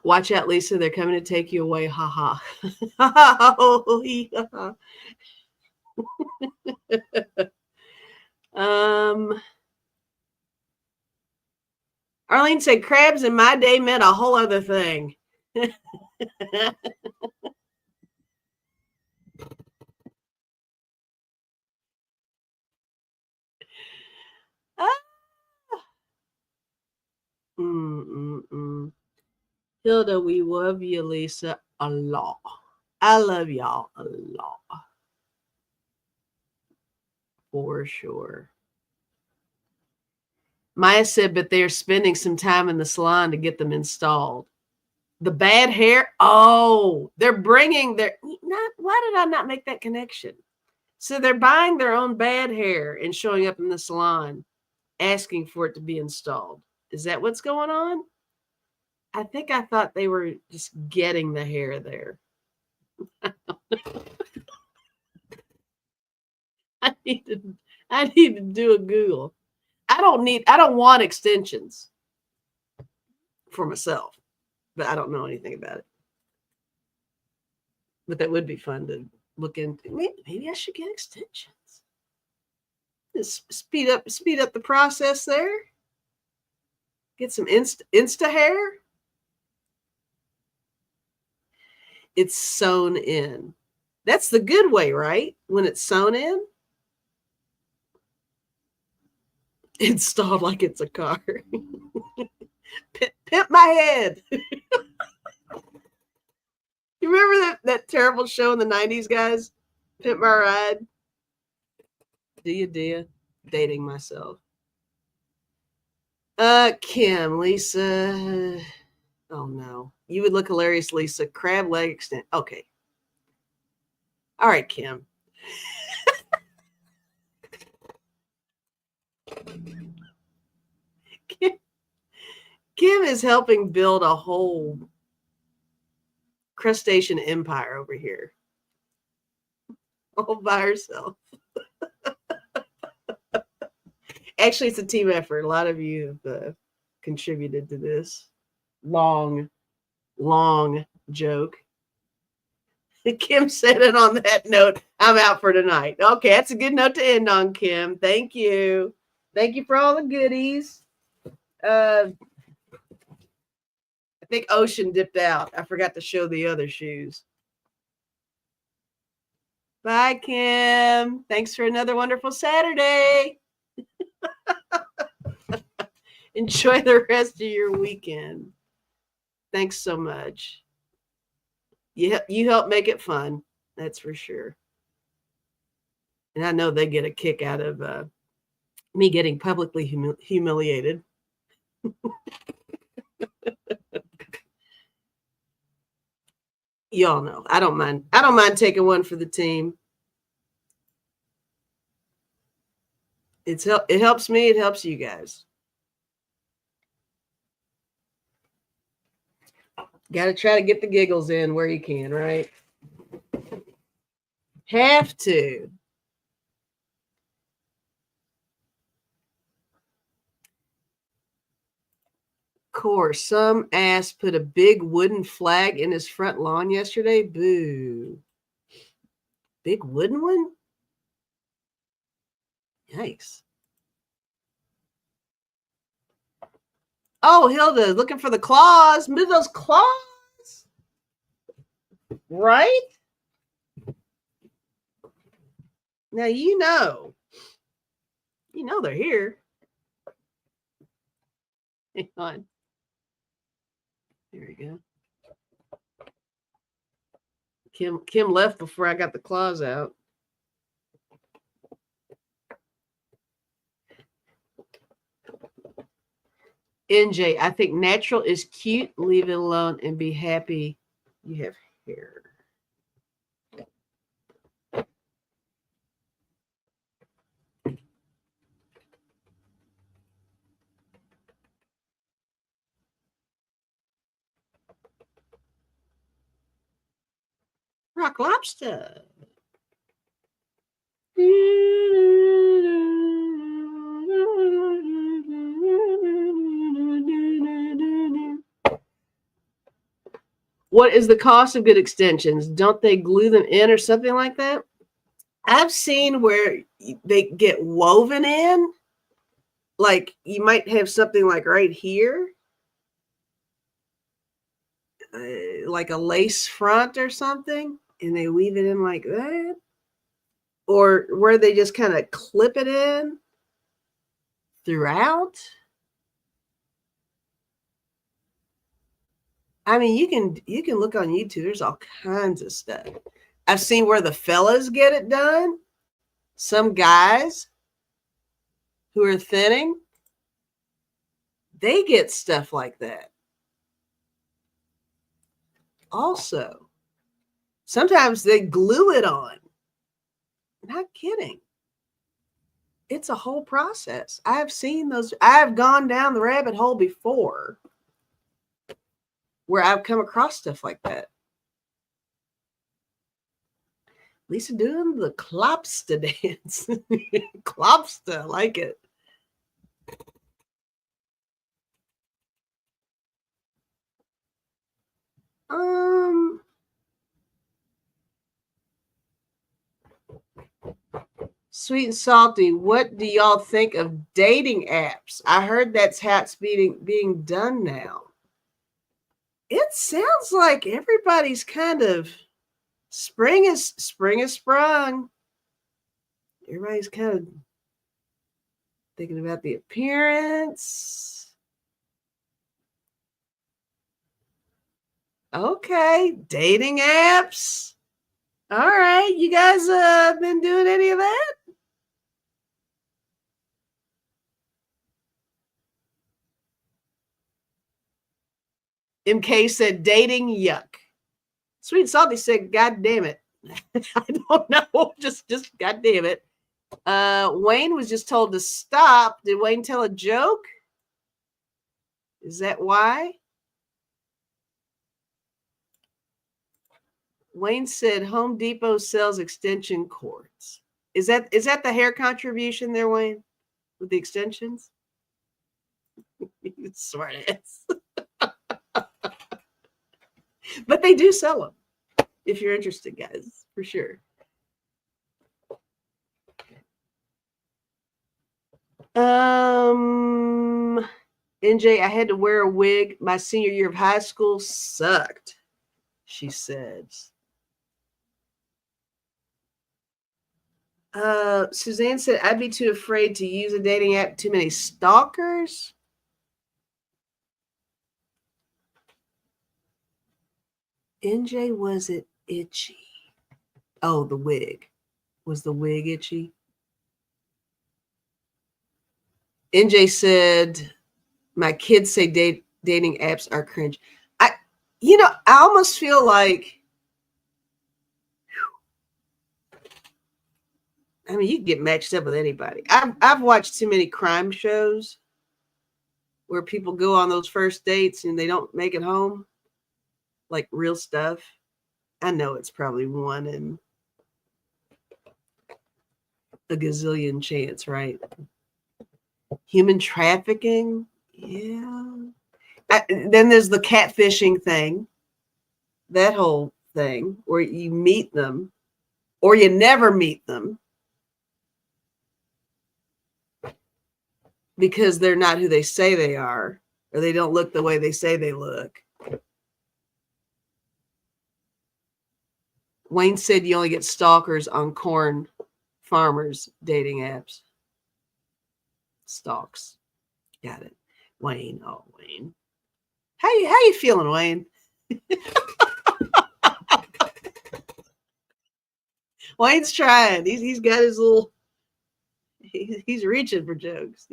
Watch out, Lisa. They're coming to take you away. Ha ha. Arlene said crabs in my day meant a whole other thing. Hilda, we love you, Lisa, a lot. I love y'all a lot. For sure. Maya said, but they're spending some time in the salon to get them installed. The bad hair. Oh, they're bringing why did I not make that connection? So they're buying their own bad hair and showing up in the salon asking for it to be installed. Is that what's going on? I think I thought they were just getting the hair there. I need to do a Google. I don't want extensions for myself, but I don't know anything about it. But that would be fun to look into. Maybe I should get extensions. Just speed up the process there. Get some insta hair. It's sewn in. That's the good way, right? When it's sewn in. Installed like it's a car. Pimp my head. You remember that terrible show in the 90s, guys? Pimp My Ride? Do you? Dating myself. Kim, Lisa. Oh no. You would look hilarious, Lisa. Crab leg extent. Okay. All right, Kim. Kim is helping build a whole crustacean empire over here. All by herself. Actually, it's a team effort. A lot of you have contributed to this long joke. Kim said it on that note. I'm out for tonight. Okay, that's a good note to end on, Kim. Thank you. Thank you for all the goodies. I think Ocean dipped out. I forgot to show the other shoes. Bye, Kim. Thanks for another wonderful Saturday. Enjoy the rest of your weekend. Thanks so much. You help make it fun. That's for sure. And I know they get a kick out of me getting publicly humiliated. Y'all know I don't mind taking one for the team. It helps me, it helps you guys. Got to try to get the giggles in where you can, right? Have to. Of course, some ass put a big wooden flag in his front lawn yesterday. Boo. Big wooden one? Yikes. Oh, Hilda, looking for the claws. Move those claws. Right? Now you know they're here. Hang on. There we go. Kim left before I got the claws out. NJ, I think natural is cute. Leave it alone and be happy you have hair. lobster. What is the cost of good extensions? Don't they glue them in or something like that? I've seen where they get woven in. Like you might have something like right here, like a lace front or something, and they weave it in like that. Or where they just kind of clip it in throughout. I mean, you can look on YouTube. There's all kinds of stuff. I've seen where the fellas get it done. Some guys who are thinning, they get stuff like that. Also, sometimes they glue it on. Not kidding. It's a whole process. I've seen those. I've gone down the rabbit hole before where I've come across stuff like that. Lisa doing the klopsta dance. Klopsta, I like it. Sweet and salty, what do y'all think of dating apps? I heard that's how it's being done now. It sounds like everybody's kind of spring is sprung. Everybody's kind of thinking about the appearance. Okay, dating apps. All right, you guys been doing any of that? MK said dating, yuck. Sweet and Salty said, God damn it. I don't know. Just God damn it. Wayne was just told to stop. Did Wayne tell a joke? Is that why? Wayne said Home Depot sells extension cords. Is that the hair contribution there, Wayne? With the extensions? Smart ass. But they do sell them. If you're interested, guys, for sure. NJ, I had to wear a wig. My senior year of high school sucked, she said. Suzanne said, I'd be too afraid to use a dating app. Too many stalkers. NJ, was it itchy? Oh, the wig. Was the wig itchy? NJ said, my kids say dating apps are cringe. I almost feel like, I mean, you can get matched up with anybody. I've watched too many crime shows where people go on those first dates and they don't make it home. Like real stuff. I know it's probably one in a gazillion chance, right? Human trafficking. Yeah. Then there's the catfishing thing. That whole thing where you meet them or you never meet them because they're not who they say they are or they don't look the way they say they look. Wayne said you only get stalkers on corn farmers dating apps. Stalks. Got it. Wayne. Oh, Wayne. How you feeling, Wayne? Wayne's trying. He's got his little. He's reaching for jokes.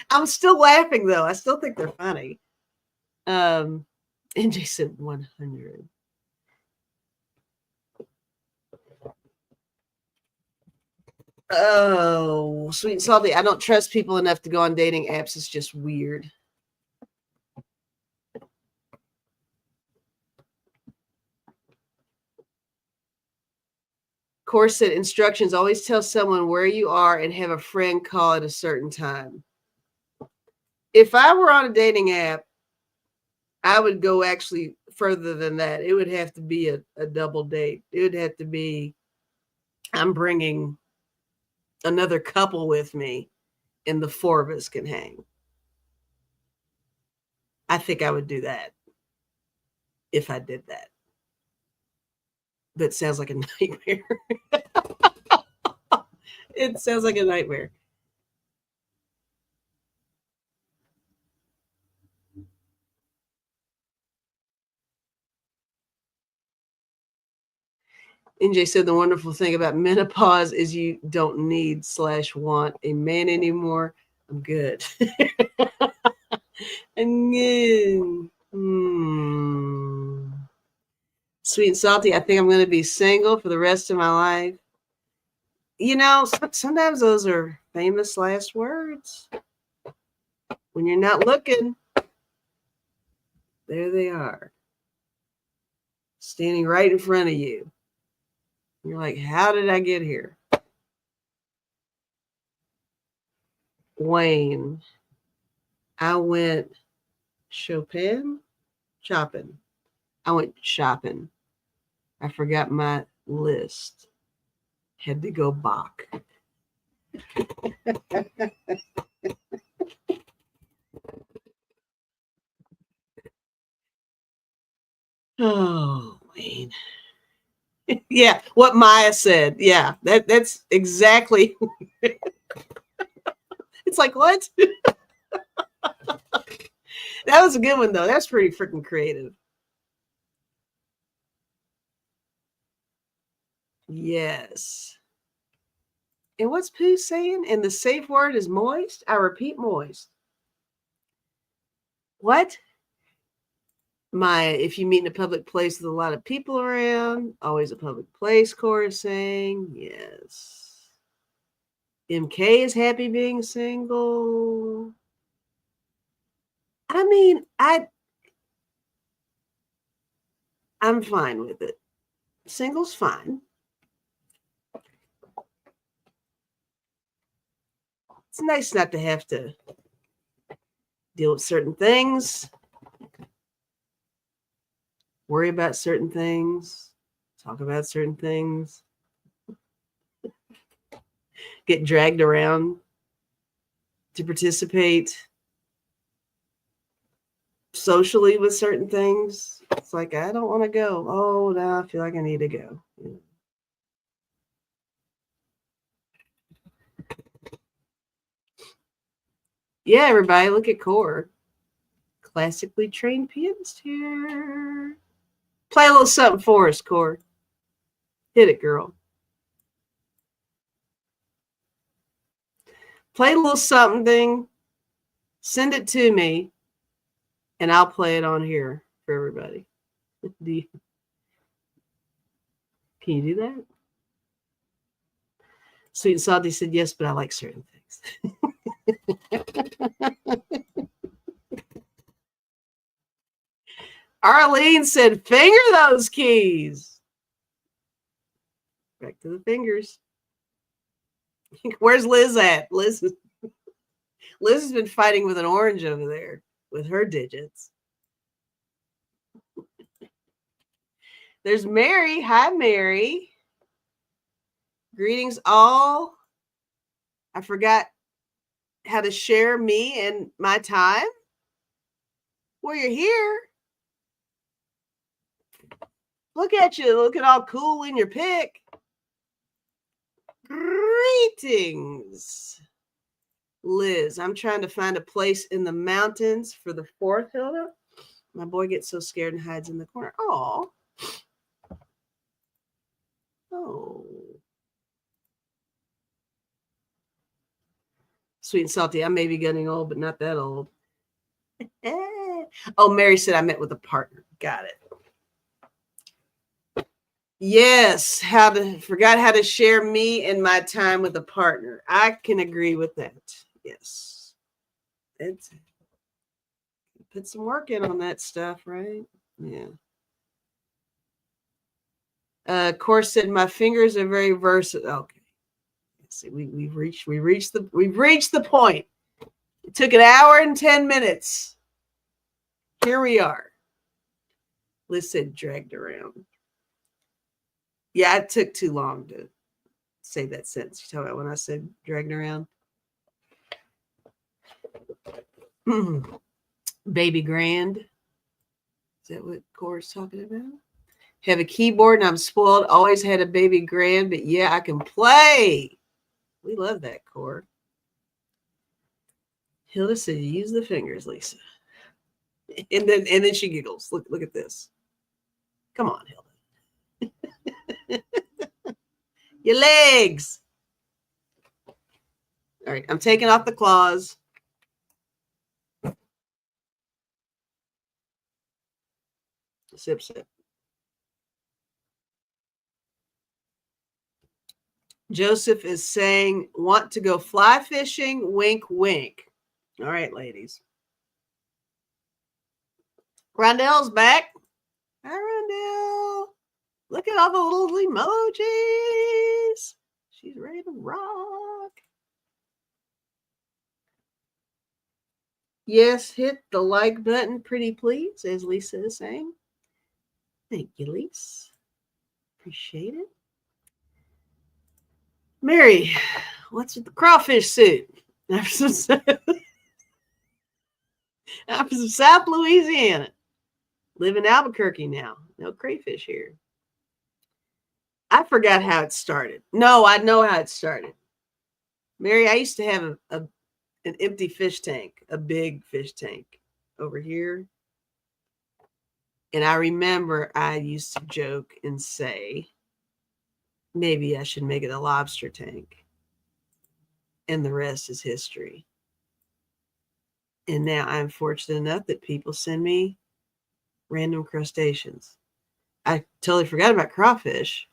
I'm still laughing though. I still think they're funny. NJ said 100. Oh, sweet and salty. I don't trust people enough to go on dating apps. It's just weird. Course said instructions, always tell someone where you are and have a friend call at a certain time. If I were on a dating app, I would go actually further than that. It would have to be a double date. It would have to be, I'm bringing another couple with me and the four of us can hang. I think I would do that if I did that. But it sounds like a nightmare. It sounds like a nightmare. NJ said the wonderful thing about menopause is you don't need/want a man anymore. I'm good. I'm good. Sweet and salty. I think I'm going to be single for the rest of my life. You know, sometimes those are famous last words. When you're not looking, there they are, standing right in front of you. You're like, how did I get here? Wayne, I went shopping. I went shopping. I forgot my list. Had to go back. Oh, Wayne. Yeah, what Maya said. Yeah, that's exactly. It's like, what? That was a good one, though. That's pretty freaking creative. Yes. And what's Pooh saying? And the safe word is moist? I repeat, moist. What? Maya, if you meet in a public place with a lot of people around, always a public place, Cora is saying. Yes. MK is happy being single. I mean, I'm fine with it. Single's fine. It's nice not to have to deal with certain things, worry about certain things, talk about certain things, get dragged around to participate socially with certain things. It's like, I don't want to go. Oh, now I feel like I need to go. Yeah, everybody, look at Core. Classically trained pianist here. Play a little something for us, Core. Hit it, girl. Play a little something. Send it to me, and I'll play it on here for everybody. Can you do that? Sweet and Salty said yes, but I like certain things. Arlene said, finger those keys. Back to the fingers. Where's Liz at? Liz has been fighting with an orange over there with her digits. There's Mary. Hi, Mary. Greetings, all. I forgot how to share me and my time. Well, you're here. Look at you, looking all cool in your pic. Greetings, Liz. I'm trying to find a place in the mountains for the 4th, Hilda. My boy gets so scared and hides in the corner. Oh. Sweet and salty. I may be getting old, but not that old. Oh, Mary said I met with a partner. Got it. Yes, forgot how to share me and my time with a partner. I can agree with that. Yes. It's put some work in on that stuff, right? Yeah. Course said my fingers are very versatile. Okay. Let's see, we've reached the point. It took an hour and 10 minutes. Here we are. Liz said dragged around. Yeah, it took too long to say that sentence. You talking about when I said dragged around? Baby grand. Is that what Cora's talking about? Have a keyboard and I'm spoiled. Always had a baby grand, but yeah, I can play. We love that, Cora. Hilda said, use the fingers, Lisa. And then she giggles. Look at this. Come on, Hilda. Your legs. All right, I'm taking off the claws. Sip, sip. Joseph is saying, want to go fly fishing? Wink, wink. All right, ladies. Rondell's back. Hi, Rondell. Look at all the little emojis. She's ready to rock. Yes, hit the like button, pretty please, as Lisa is saying. Thank you, Lisa. Appreciate it. Mary, what's with the crawfish suit? I'm from South Louisiana. Live in Albuquerque now. No crayfish here. I forgot how it started. No, I know how it started. Mary, I used to have an empty fish tank, a big fish tank over here. And I remember I used to joke and say, maybe I should make it a lobster tank. And the rest is history. And now I'm fortunate enough that people send me random crustaceans. I totally forgot about crawfish.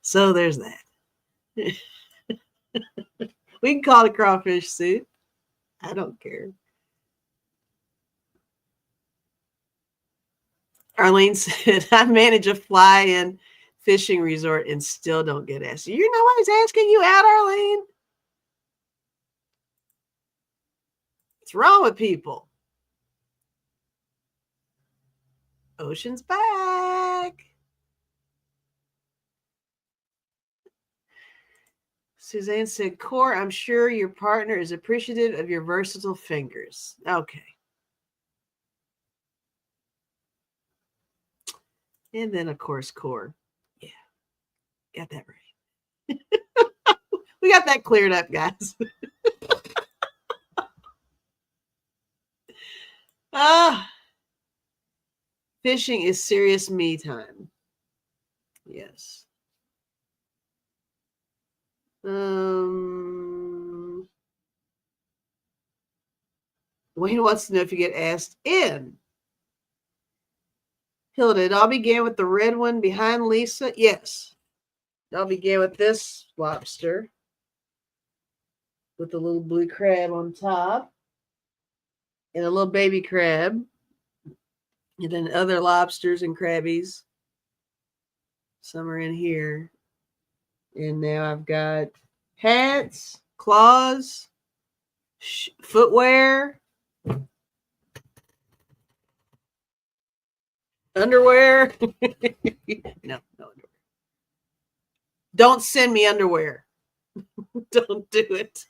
So there's that. We can call it a crawfish soup. I don't care. Arlene said, I manage a fly-in fishing resort and still don't get asked. You know why he's asking you out, Arlene? What's wrong with people? Ocean's back. Suzanne said, Core, I'm sure your partner is appreciative of your versatile fingers. Okay. And then, of course, Core. Yeah. Got that right. We got that cleared up, guys. Fishing is serious me time. Yes. Wayne wants to know if you get asked in. Hilda, it all began with the red one behind Lisa. Yes. It all began with this lobster with the little blue crab on top and a little baby crab. And then other lobsters and crabbies. Some are in here. And now I've got hats, claws, footwear, underwear. No underwear. Don't send me underwear. Don't do it.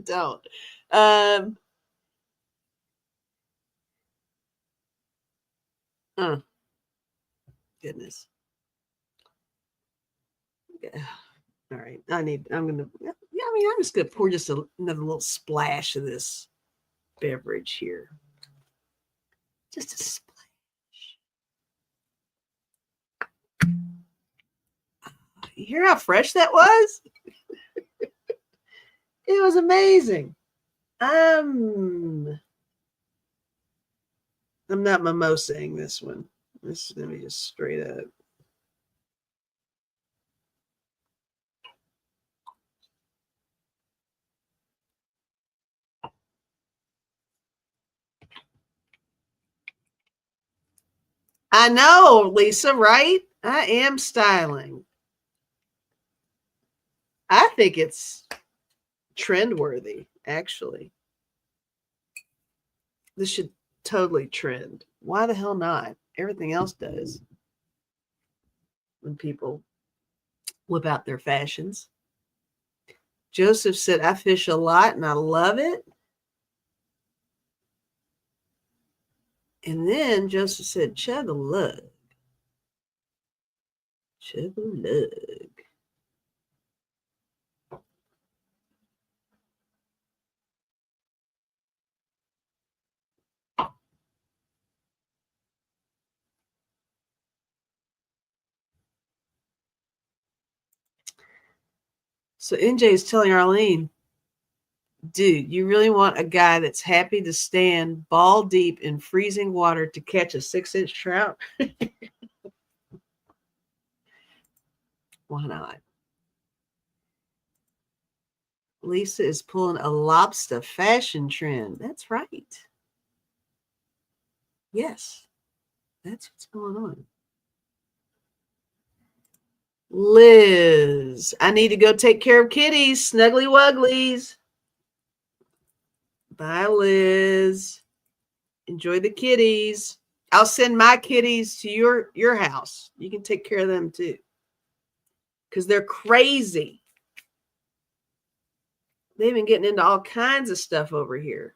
Don't. Goodness. Yeah. All right. I'm just gonna pour just another little splash of this beverage here. Just a splash. You hear how fresh that was? It was amazing. I'm not mimosing this one. This is gonna be just straight up. I know, Lisa, right? I am styling. I think it's trend worthy, actually. This should totally trend. Why the hell not? Everything else does when people whip out their fashions. Joseph said, I fish a lot and I love it. And then Joseph said, chug a lug. Chug a lug. So NJ is telling Arlene, dude, you really want a guy that's happy to stand ball deep in freezing water to catch a 6-inch trout? Why not? Lisa is pulling a lobster fashion trend. That's right. Yes, that's what's going on. Liz, I need to go take care of kitties. Snuggly wugglies. Bye, Liz. Enjoy the kitties. I'll send my kitties to your house. You can take care of them too. Because they're crazy. They've been getting into all kinds of stuff over here.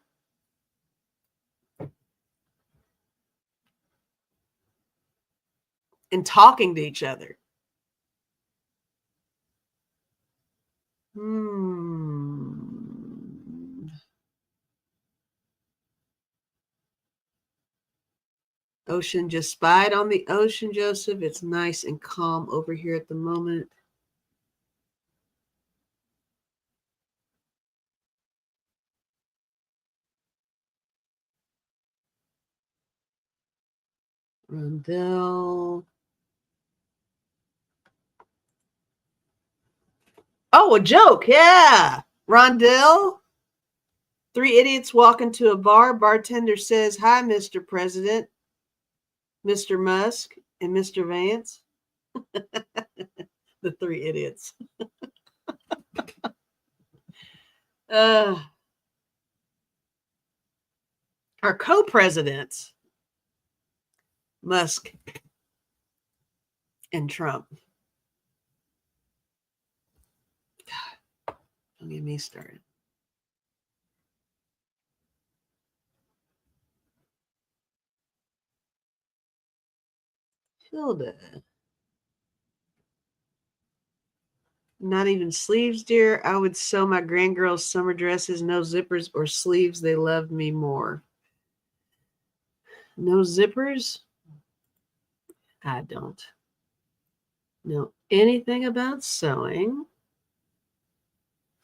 And talking to each other. Ocean just spied on the ocean, Joseph. It's nice and calm over here at the moment. Rondell. Oh, a joke. Yeah. Rondell. 3 idiots walk into a bar. Bartender says, hi, Mr. President, Mr. Musk, and Mr. Vance. The 3 idiots. Our co-presidents, Musk and Trump. God, don't get me started. Hilda. Not even sleeves, dear. I would sew my grandgirls' summer dresses, no zippers or sleeves. They love me more. No zippers? I don't know anything about sewing.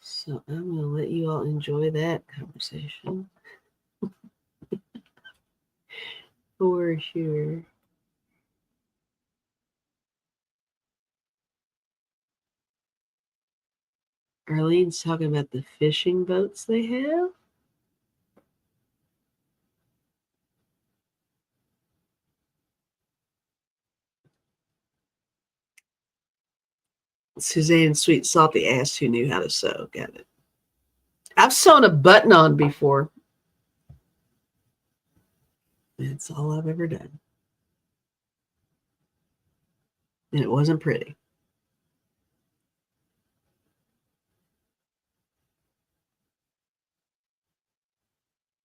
So I'm going to let you all enjoy that conversation. For sure. Arlene's talking about the fishing boats they have. Suzanne Sweet Salty asked who knew how to sew. Got it. I've sewn a button on before. That's all I've ever done. And it wasn't pretty.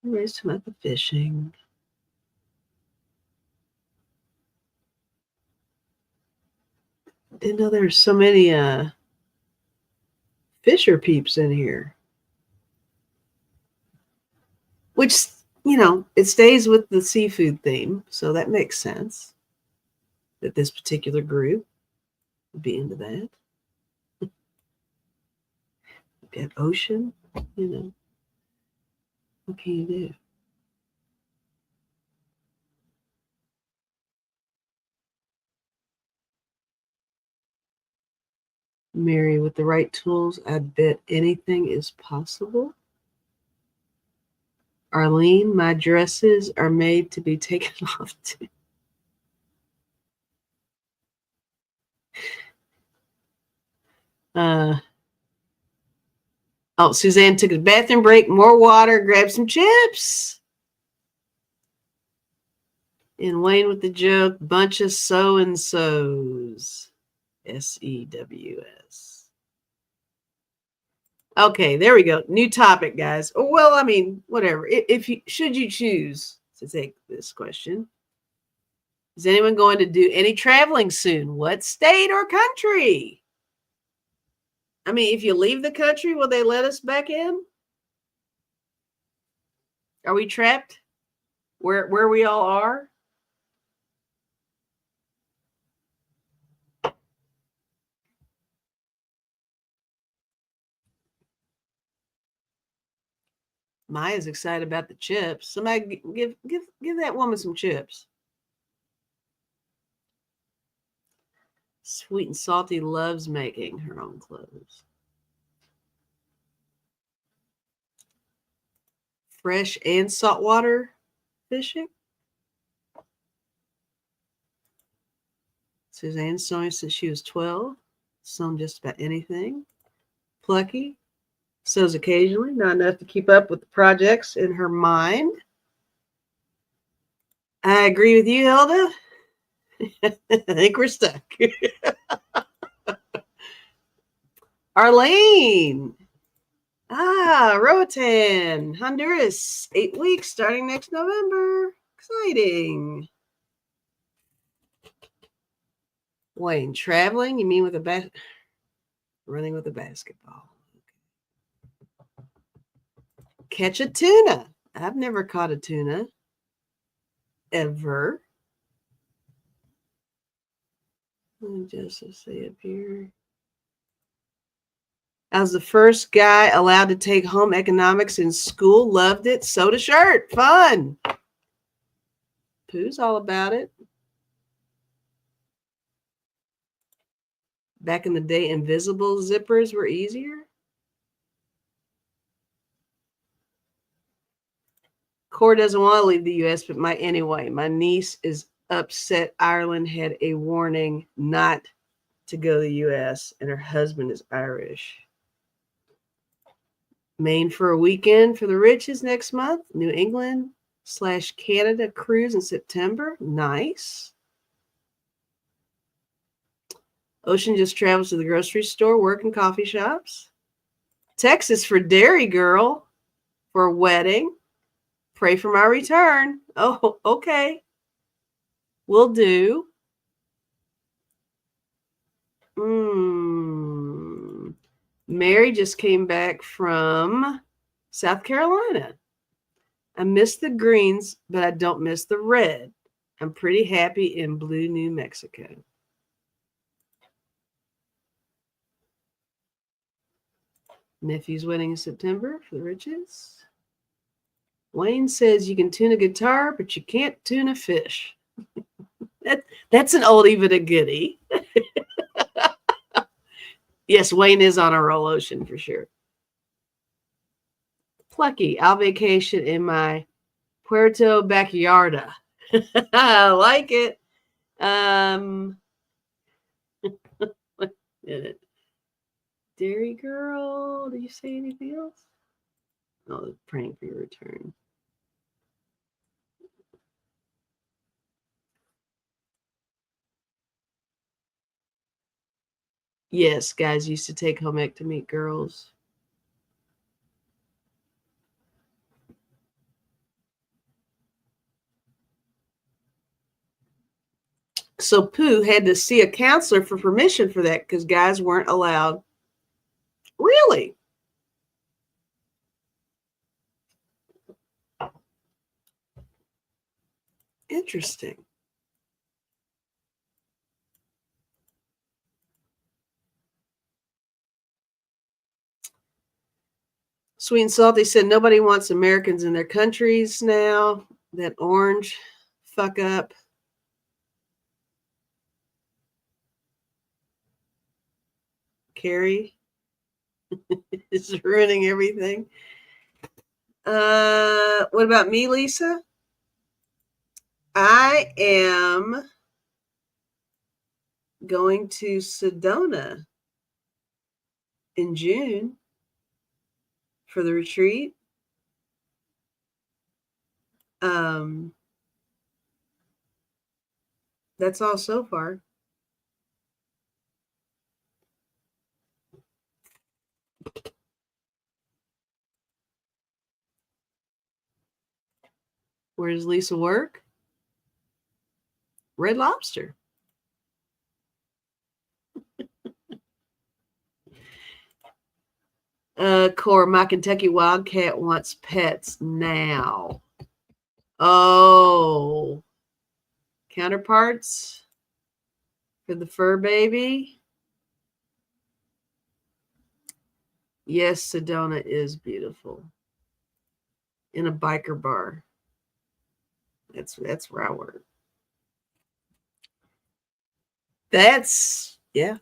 Everybody's talking about the fishing. Didn't know there were so many Fisher peeps in here. Which, it stays with the seafood theme, so that makes sense that this particular group would be into that. At ocean, what can you do? Mary, with the right tools, I bet anything is possible. Arlene, my dresses are made to be taken off too. Oh, Suzanne took a bathroom break, more water, grabbed some chips. And Wayne with the joke, bunch of so-and-sos. SEWS. Okay, there we go. New topic, guys. Well, I mean, whatever. If you should you choose to take this question, is anyone going to do any traveling soon? What state or country? I mean, if you leave the country, will they let us back in? Are we trapped where we all are? Maya's excited about the chips. Somebody give that woman some chips. Sweet and Salty loves making her own clothes. Fresh and saltwater fishing. Suzanne's sewing since she was 12. Sewn just about anything. Plucky. Sews occasionally, not enough to keep up with the projects in her mind. I agree with you, Hilda. I think we're stuck. Arlene. Roatan, Honduras. 8 weeks starting next November. Exciting. Wayne, traveling? You mean with a running with a basketball? Catch a tuna. I've never caught a tuna. Ever. Let me just say up here. I was the first guy allowed to take home economics in school. Loved it. Sewed a shirt. Fun. Pooh's all about it. Back in the day, invisible zippers were easier. Core doesn't want to leave the U.S., but might anyway. My niece is upset Ireland had a warning not to go to the U.S., and her husband is Irish. Maine for a weekend for the riches next month. New England / Canada cruise in September. Nice. Ocean just travels to the grocery store, work in coffee shops. Texas for Dairy Girl for a wedding. Pray for my return. Oh, okay. Will do. Mary just came back from South Carolina. I miss the greens, but I don't miss the red. I'm pretty happy in blue New Mexico. Nephew's wedding in September for the riches. Wayne says you can tune a guitar, but you can't tune a fish. That's an oldie but a goodie. Yes, Wayne is on a roll, Ocean, for sure. Plucky, I'll vacation in my Puerto Backyarda. I like it. Dairy Girl, did you say anything else? Oh, praying for your return. Yes, guys used to take home ec to meet girls. So Pooh had to see a counselor for permission for that because guys weren't allowed. Really? Interesting. Sweet and Salty said nobody wants Americans in their countries now. That orange fuck up. Carrie is ruining everything. What about me, Lisa? I am going to Sedona in June for the retreat. That's all so far. Where does Lisa work? Red Lobster. Core, my Kentucky Wildcat wants pets now. Oh, counterparts for the fur baby. Yes, Sedona is beautiful. In a biker bar. That's where I work. That's, yeah.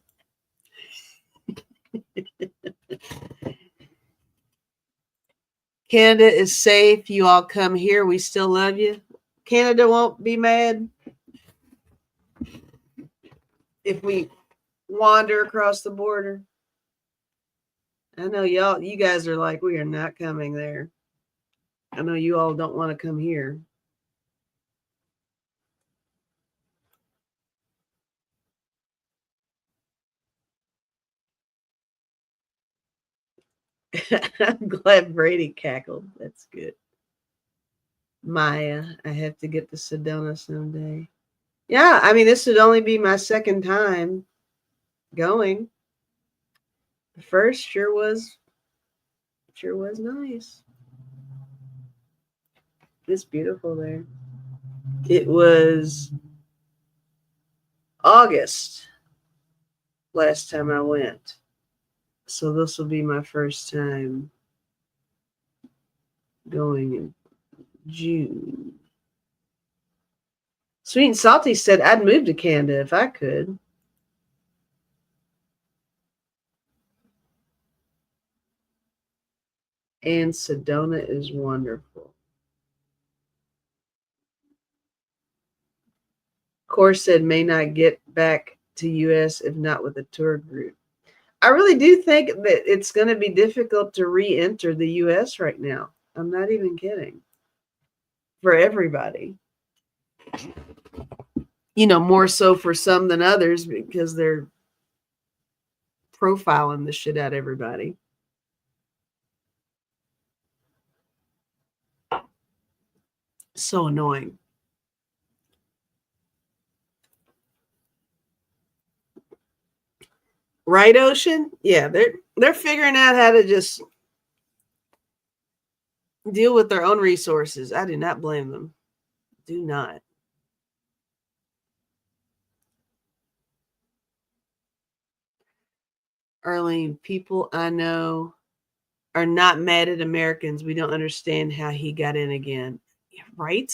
Canada is safe. You all come here. We still love you. Canada won't be mad if we wander across the border. I know you guys are like, we are not coming there. I know you all don't want to come here. I'm glad Brady cackled. That's good. Maya, I have to get to Sedona someday. Yeah, I mean, this would only be my second time going. The first sure was nice. It's beautiful there. It was August last time I went. So this will be my first time going in June. Sweet and Salty said I'd move to Canada if I could. And Sedona is wonderful. Core said may not get back to US if not with a tour group. I really do think that it's going to be difficult to re-enter the US right now. I'm not even kidding. For everybody. You know, more so for some than others because they're profiling the shit out of everybody. So annoying. Right, Ocean? Yeah, they're figuring out how to just deal with their own resources. I do not blame them. Do not. Arlene, people I know are not mad at Americans. We don't understand how he got in again. Yeah, right?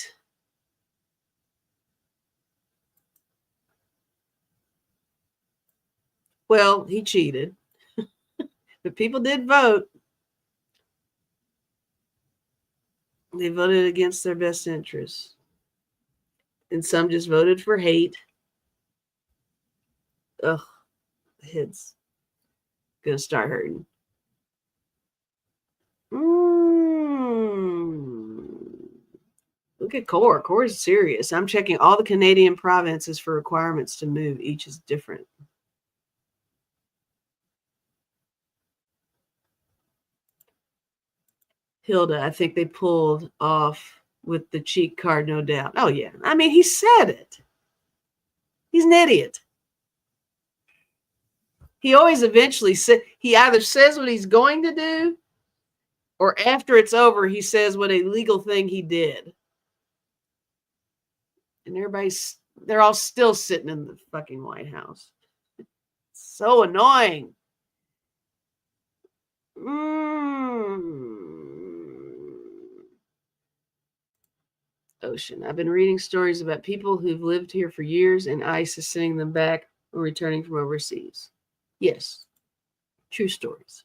Well, he cheated. But people did vote. They voted against their best interests. And some just voted for hate. Ugh, the head's gonna start hurting. Look at Core. Core is serious. I'm checking all the Canadian provinces for requirements to move. Each is different. Hilda, I think they pulled off with the cheat card, no doubt. Oh, yeah. I mean, he said it. He's an idiot. He always eventually he either says what he's going to do, or after it's over, he says what a legal thing he did. And they're all still sitting in the fucking White House. So annoying. Ocean. I've been reading stories about people who've lived here for years and ICE is sending them back or returning from overseas. Yes. True stories.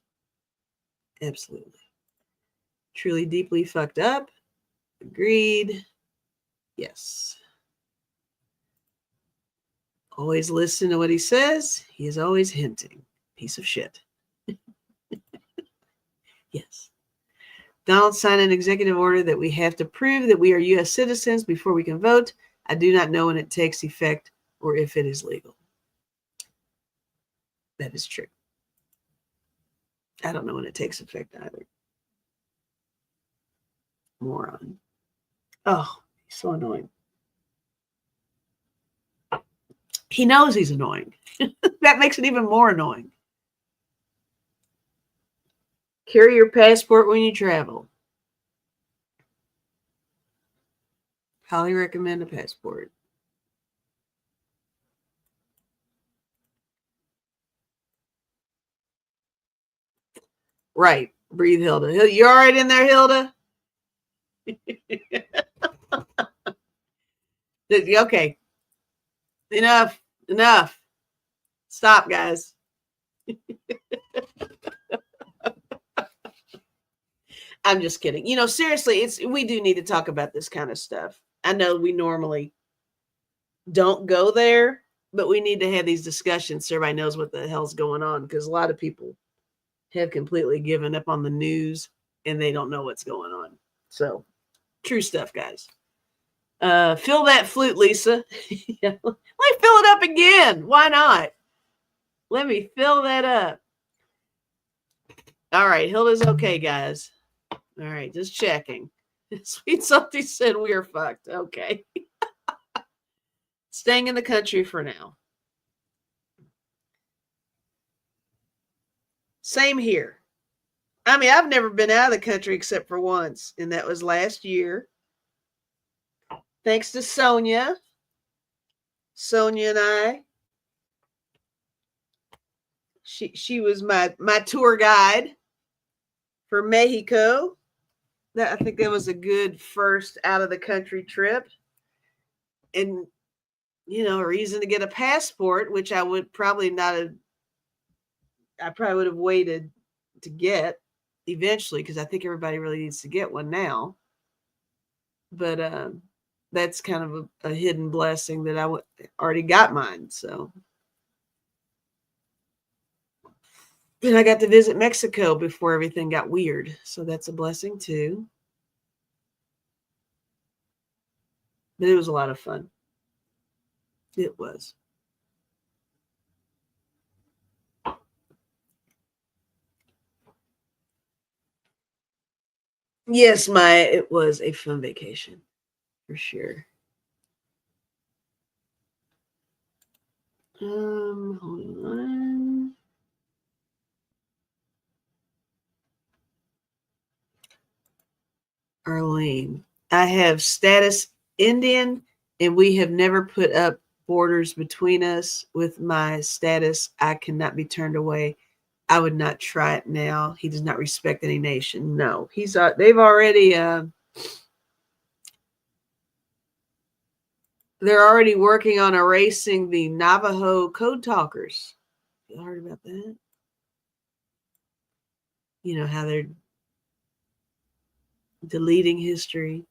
Absolutely. Truly deeply fucked up. Agreed. Yes. Always listen to what he says. He is always hinting. Piece of shit. Yes. Donald signed an executive order that we have to prove that we are U.S. citizens before we can vote. I do not know when it takes effect or if it is legal. That is true. I don't know when it takes effect either. Moron. Oh, he's so annoying. He knows he's annoying. That makes it even more annoying. Carry your passport when you travel. Highly recommend a passport. Right. Breathe, Hilda. You all right in there, Hilda? Okay. Enough. Stop, guys. I'm just kidding. Seriously, we do need to talk about this kind of stuff. I know we normally don't go there, but we need to have these discussions so everybody knows what the hell's going on, because a lot of people have completely given up on the news and they don't know what's going on. So, true stuff, guys. Fill that flute, Lisa. Yeah. Let me fill it up again. Why not? Let me fill that up. All right, Hilda's okay, guys. All right, just checking. Sweet Salty said we are fucked. Okay. Staying in the country for now. Same here. I mean, I've never been out of the country except for once, and that was last year. Thanks to Sonia. Sonia and I. She was my tour guide for Mexico. I think that was a good first out of the country trip. And a reason to get a passport, which I would probably not have. I probably would have waited to get eventually, because I think everybody really needs to get one now. But that's kind of a hidden blessing that I already got mine. So, and I got to visit Mexico before everything got weird. So that's a blessing too. But it was a lot of fun. It was. Yes, it was a fun vacation for sure. Hold on. Arlene, I have status Indian, and we have never put up borders between us. With my status, I cannot be turned away. I would not try it now. He does not respect any nation. No, they've already they're already working on erasing the Navajo code talkers. You heard about that? You know how they're deleting history.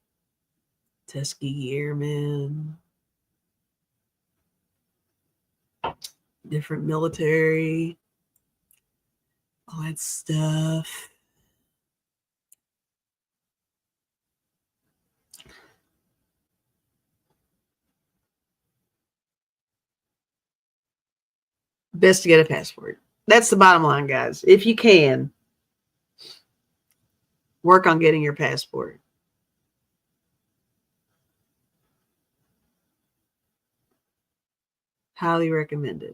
Tuskegee Airmen, different military, all that stuff. Best to get a passport. That's the bottom line, guys. If you can, work on getting your passport. Highly recommended.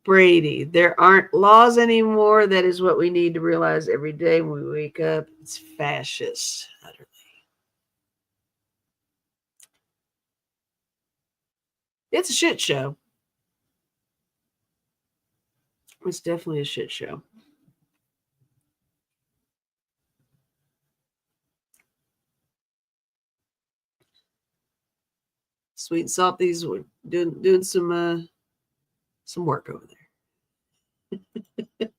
Brady, there aren't laws anymore. That is what we need to realize every day when we wake up. It's fascist, utterly. It's a shit show. It's definitely a shit show. Sweet and Salties were doing some work over there.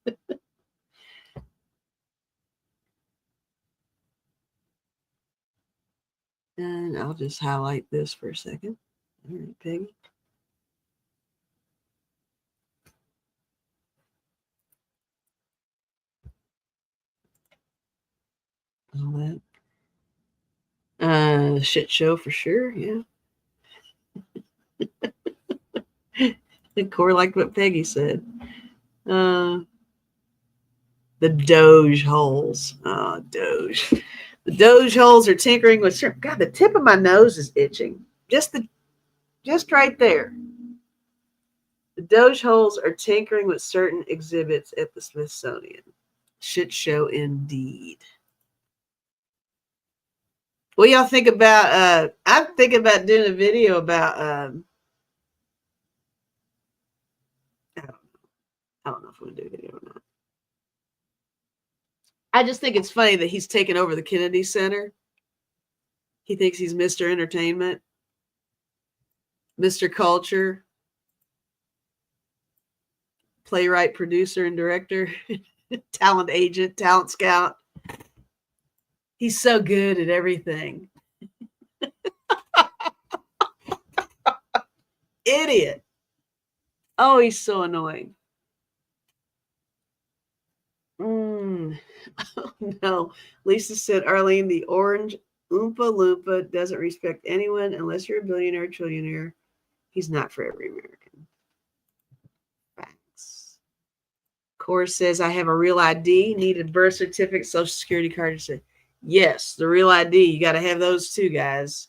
And I'll just highlight this for a second. All right, Peggy. All that. Shit show for sure. Yeah. Core like what Peggy said. The Doge holes. Oh, Doge. The Doge holes are tinkering with shrimp. God, the tip of my nose is itching. Just right there. The Doge holes are tinkering with certain exhibits at the Smithsonian. Shit show indeed. What y'all think about? I'm thinking about doing a video about. I don't know if I'm gonna do a video or not. I just think it's funny that he's taken over the Kennedy Center. He thinks he's Mr. Entertainment, Mr. Culture, playwright, producer, and director, talent agent, talent scout. He's so good at everything. Idiot. Oh, he's so annoying. Oh, no. Lisa said, Arlene, the orange Oompa Loompa doesn't respect anyone unless you're a billionaire or trillionaire. He's not for every American. Facts. Core says, I have a real ID, need a birth certificate, social security card. Say, yes, the real ID. You got to have those too, guys.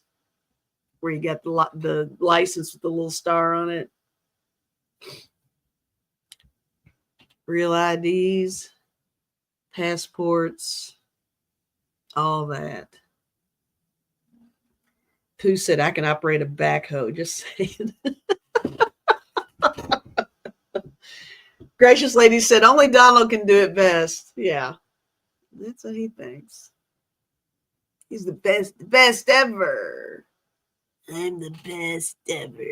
Where you got the license with the little star on it. Real IDs, passports, all that. Pooh said, I can operate a backhoe. Just saying. Gracious Lady said, only Donald can do it best. Yeah, that's what he thinks. He's the best ever. I'm the best ever.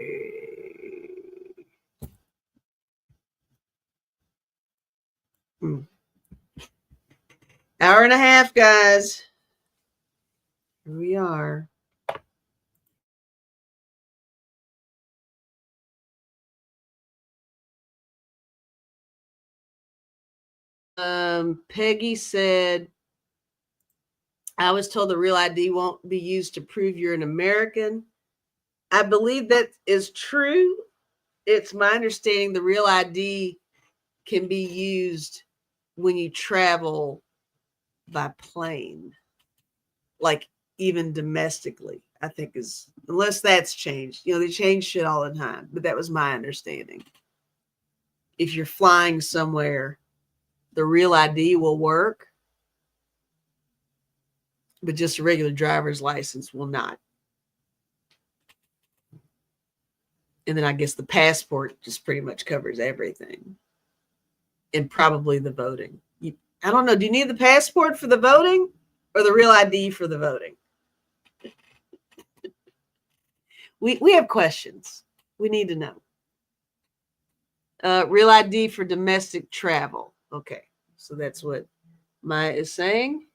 Hour and a half, guys. Here we are. Peggy said, I was told the real ID won't be used to prove you're an American. I believe that is true. It's my understanding the real ID can be used when you travel by plane, like even domestically, I think is, unless that's changed. You know, they change shit all the time, but that was my understanding. If you're flying somewhere, the real ID will work, but just a regular driver's license will not. And then I guess the passport just pretty much covers everything. And probably the voting. I don't know. Do you need the passport for the voting or the real ID for the voting? We have questions. We need to know. Real ID for domestic travel. Okay. So that's what Maya is saying.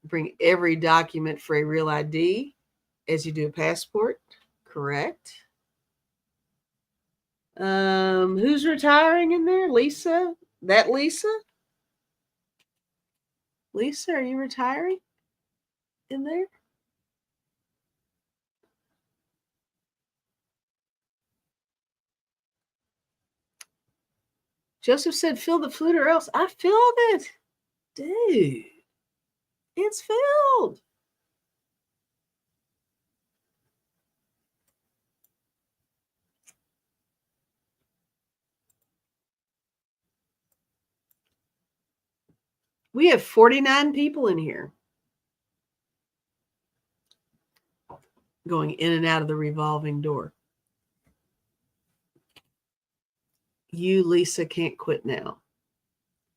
Bring every document for a real ID as you do a passport. Correct. Who's retiring in there? Lisa? That Lisa? Lisa, are you retiring in there? Joseph said, fill the flute or else. I filled it. Dude, it's filled. We have 49 people in here going in and out of the revolving door. You, Lisa, can't quit now.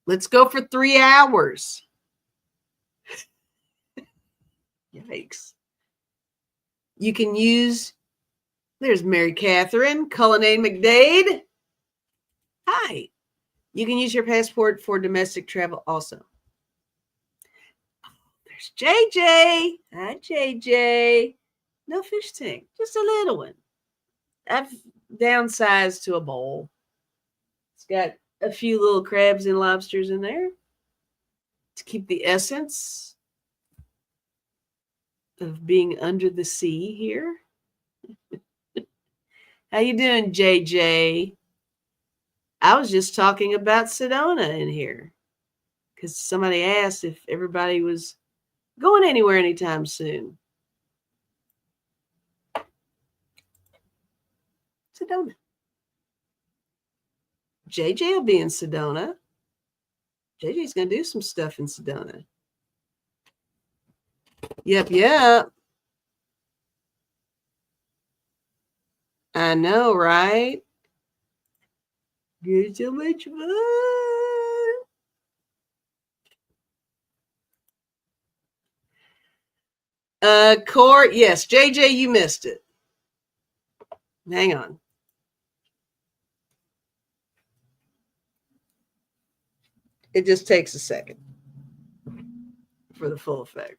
Let's go for 3 hours. Yikes. You can use, there's Mary Catherine, Cullinane McDade. Hi. You can use your passport for domestic travel also. There's JJ. Hi, JJ. No fish tank, just a little one. I've downsized to a bowl. It's got a few little crabs and lobsters in there. to keep the essence of being under the sea here. How you doing, JJ? I was just talking about Sedona in here because somebody asked if everybody was going anywhere anytime soon. Sedona. JJ will be in Sedona. JJ's going to do some stuff in Sedona. Yep. I know, right? Good, so much fun. Court, yes, JJ, you missed it. Hang on. It just takes a second for the full effect.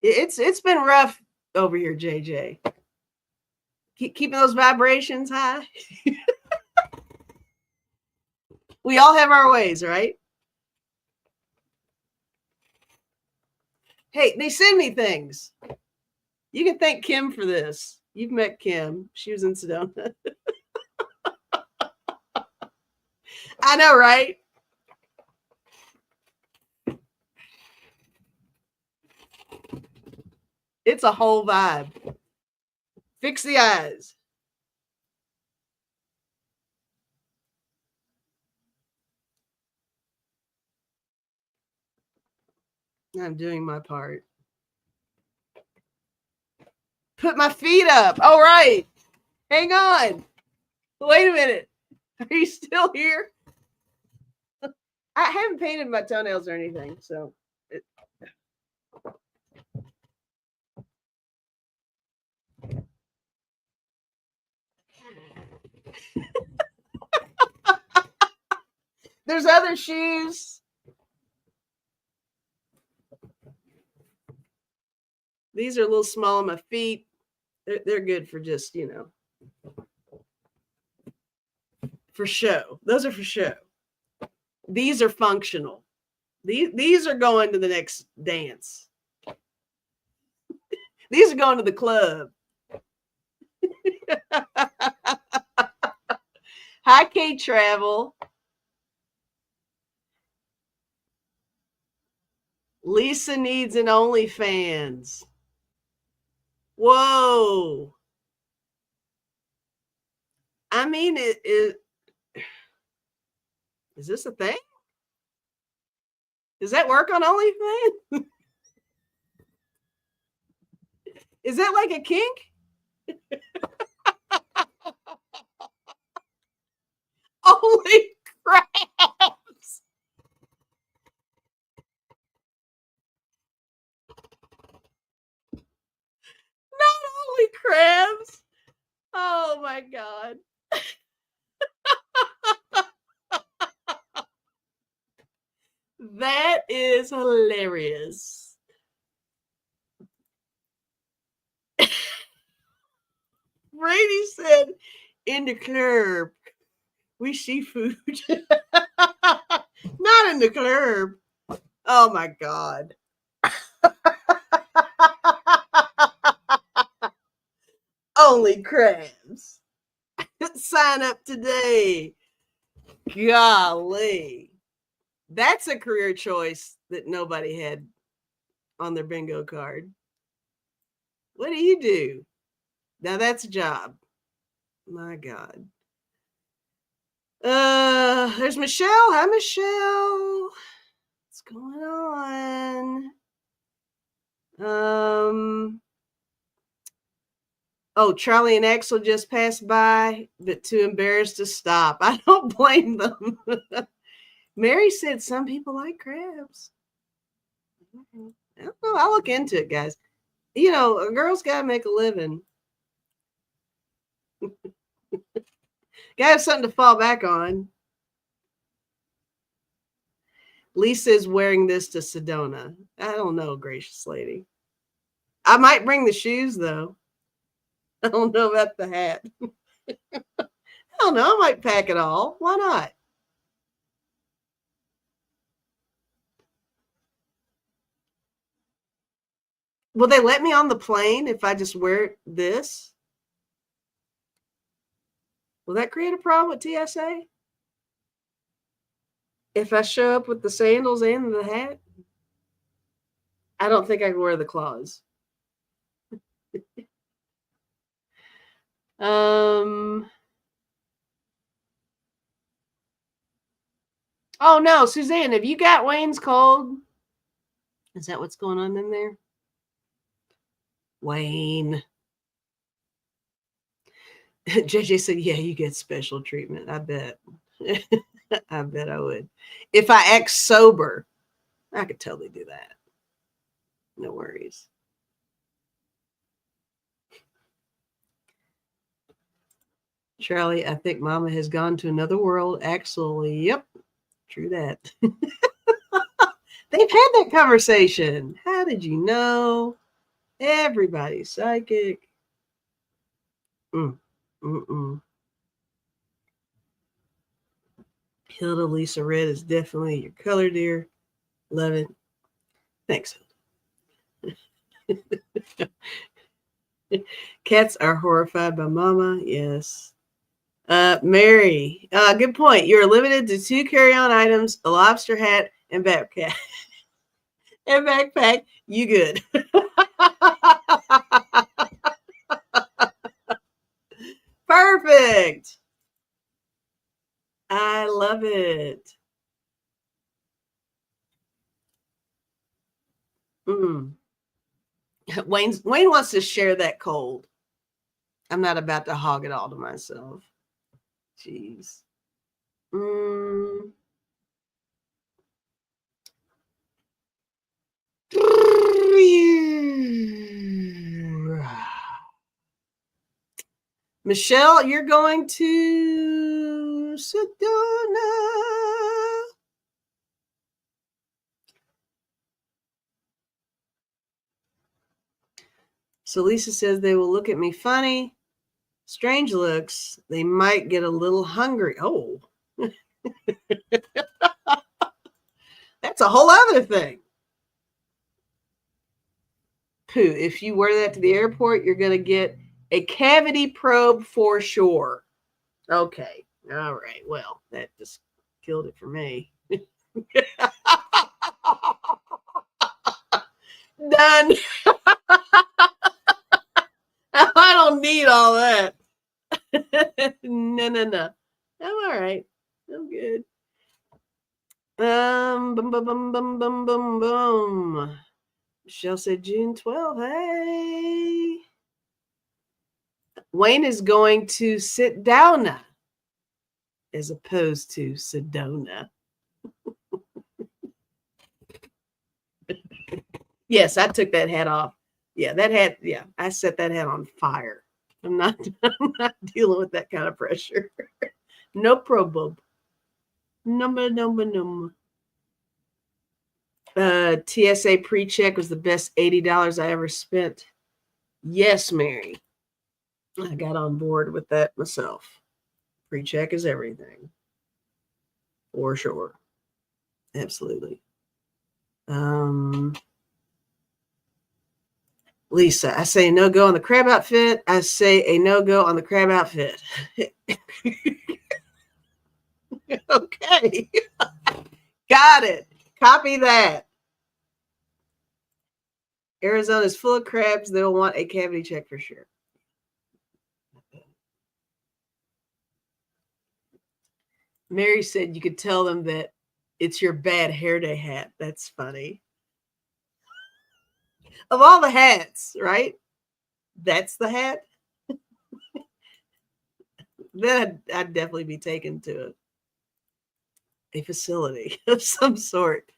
It's been rough over here, JJ. Keeping those vibrations high. We all have our ways, right? Hey, they send me things. You can thank Kim for this. You've met Kim. She was in Sedona. I know, right? It's a whole vibe. Fix the eyes. I'm doing my part. Put my feet up. All right. Hang on. Wait a minute. Are you still here? I haven't painted my toenails or anything, so. There's other shoes. These are a little small on my feet. They're good for just, for show. Those are for show. These are functional. These are going to the next dance. These are going to the club. Hi, K Travel. Lisa needs an OnlyFans. Whoa. I mean, is this a thing? Does that work on OnlyFans? Is that like a kink? Holy crabs. Not holy crabs. Oh my God. That is hilarious. Brady said in the club, we see food. Not in the club. Oh my God. Only crabs. Sign up today. Golly. That's a career choice that nobody had on their bingo card. What do you do? Now that's a job. My God. There's Michelle. Hi, Michelle. What's going on? Oh, Charlie and Axel just passed by, but too embarrassed to stop. I don't blame them. Mary said some people like crabs. I don't know. I'll look into it, guys. A girl's got to make a living. Got to have something to fall back on. Lisa is wearing this to Sedona. I don't know, gracious lady. I might bring the shoes, though. I don't know about the hat. I don't know. I might pack it all. Why not? Will they let me on the plane if I just wear this? Will that create a problem with TSA? If I show up with the sandals and the hat? I don't think I can wear the claws. Oh no, Suzanne, have you got Wayne's cold? Is that what's going on in there? Wayne. JJ said, yeah, you get special treatment. I bet. I bet I would. If I act sober, I could totally do that. No worries. Charlie, I think Mama has gone to another world. Actually, yep. True that. They've had that conversation. How did you know? Everybody's psychic. Hilda Lisa Red is definitely your color, dear. Love it. Thanks. Cats are horrified by Mama. Yes. Mary, good point. You're limited to 2 carry-on items, a lobster hat, and backpack. And backpack. You good. Perfect. I love it. Wayne wants to share that cold. I'm not about to hog it all to myself. Jeez. Michelle, you're going to Sedona. So Lisa says they will look at me funny. Strange looks. They might get a little hungry. Oh. That's a whole other thing. Pooh, if you wear that to the airport, you're going to get a cavity probe for sure. Okay. All right. Well, that just killed it for me. Done. I don't need all that. No. I'm all right. I'm good. Boom. Michelle said June 12th. Hey. Wayne is going to sit down as opposed to Sedona. Yes, I took that hat off. Yeah, that hat. Yeah, I set that hat on fire. I'm not dealing with that kind of pressure. No problem. No. TSA pre-check was the best $80 I ever spent. Yes, Mary. I got on board with that myself. Pre-check is everything. For sure. Absolutely. Lisa, I say no go on the crab outfit. I say a no go on the crab outfit. Okay. Got it. Copy that. Arizona's full of crabs. They'll want a cavity check for sure. Mary said you could tell them that it's your bad hair day hat. That's funny. Of all the hats, right? That's the hat. Then I'd definitely be taken to a facility of some sort.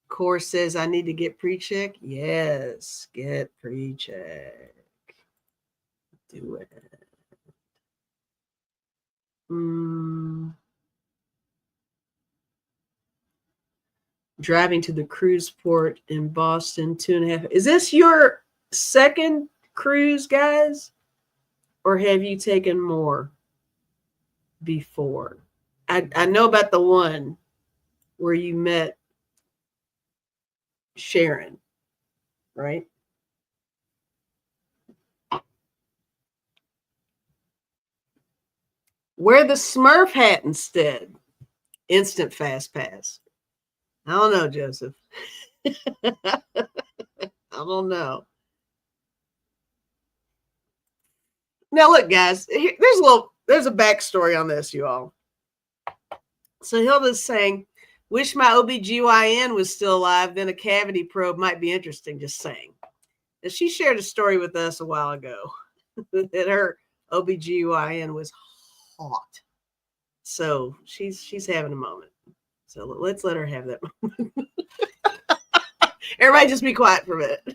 Core says I need to get pre-check. Yes, get pre-check. Do it. driving to the cruise port in Boston 2.5. Is this your second cruise, guys? Or have you taken more before? I know about the one where you met Sharon, right? Wear the Smurf hat instead. Instant fast pass. I don't know, Joseph. I don't know. Now look, guys, there's a backstory on this, you all. So Hilda's saying, wish my OBGYN was still alive, then a cavity probe might be interesting, just saying. And she shared a story with us a while ago that her OBGYN was hot. So she's having a moment. So let's let her have that moment. Everybody just be quiet for a minute.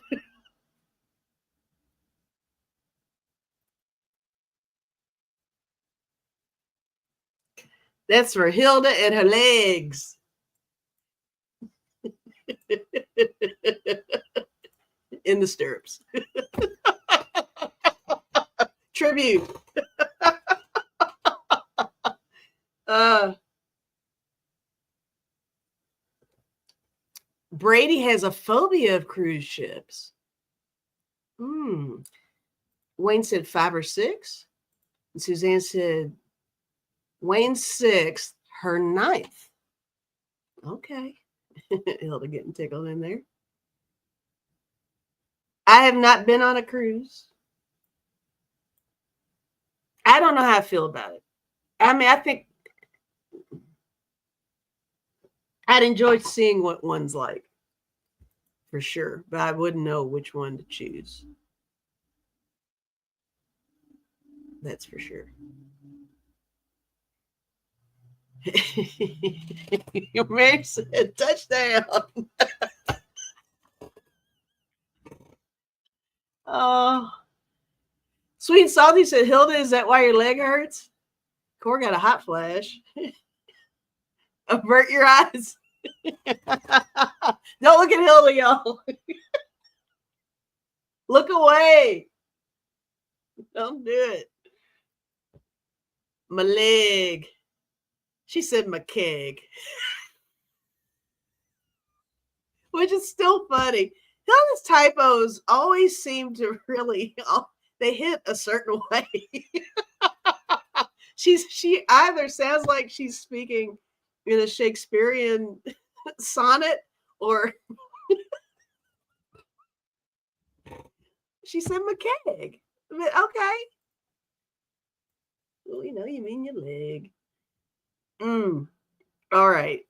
That's for Hilda and her legs. In the stirrups. Tribute. Brady has a phobia of cruise ships. Wayne said 5 or 6. And Suzanne said Wayne's 6th, her 9th. Okay. Hilda getting tickled in there. I have not been on a cruise. I don't know how I feel about it. I mean, I think I'd enjoy seeing what one's like, for sure, but I wouldn't know which one to choose. That's for sure. Your man said touchdown. Oh, Sweet and Salty said, Hilda, is that why your leg hurts? Core got a hot flash. Avert your eyes. Don't look at Hilda, y'all. Look away. Don't do it. My leg. She said my keg. Which is still funny. Hilda's typos always seem to really, they hit a certain way. She either sounds like she's speaking in a Shakespearean sonnet, or she said McKeg. Okay. Well, you mean your leg. All right.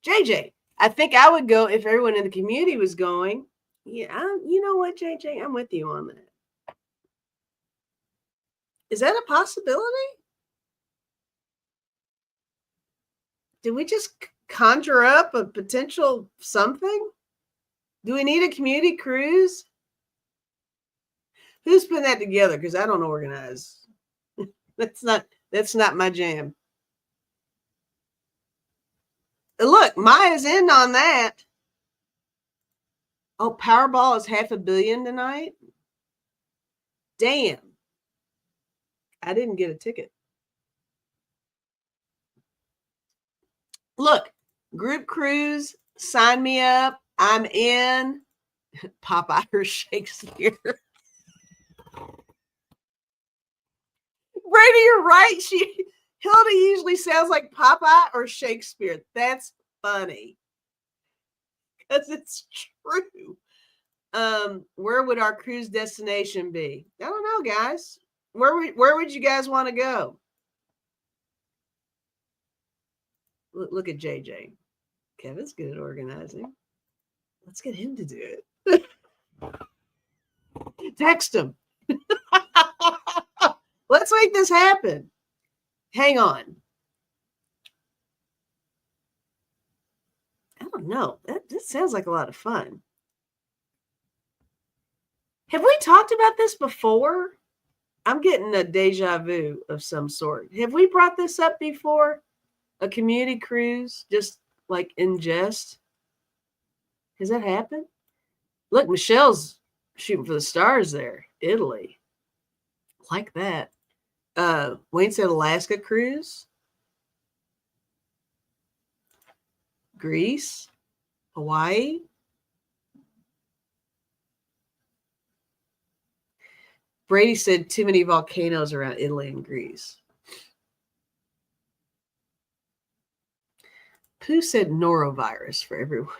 JJ, I think I would go if everyone in the community was going. Yeah, you know what, JJ? I'm with you on that. Is that a possibility? Did we just conjure up a potential something? Do we need a community cruise? Who's putting that together? Because I don't organize. That's not my jam. Look, Maya's in on that. Oh, Powerball is $500 million tonight? Damn. I didn't get a ticket. Look, group cruise, sign me up. I'm in. Popeye or Shakespeare. Brady, you're right. Hilda usually sounds like Popeye or Shakespeare. That's funny. Because it's true. Where would our cruise destination be? I don't know, guys. Where would you guys want to go? Look at JJ. Kevin's good at organizing. Let's get him to do it. Text him. Let's make this happen. Hang on. I don't know. That sounds like a lot of fun. Have we talked about this before? I'm getting a deja vu of some sort. Have we brought this up before? A community cruise? Just like ingest? Has that happened? Look, Michelle's shooting for the stars there. Italy. Like that. Wayne said Alaska cruise. Greece. Hawaii. Brady said too many volcanoes around Italy and Greece. Pooh said norovirus for everyone.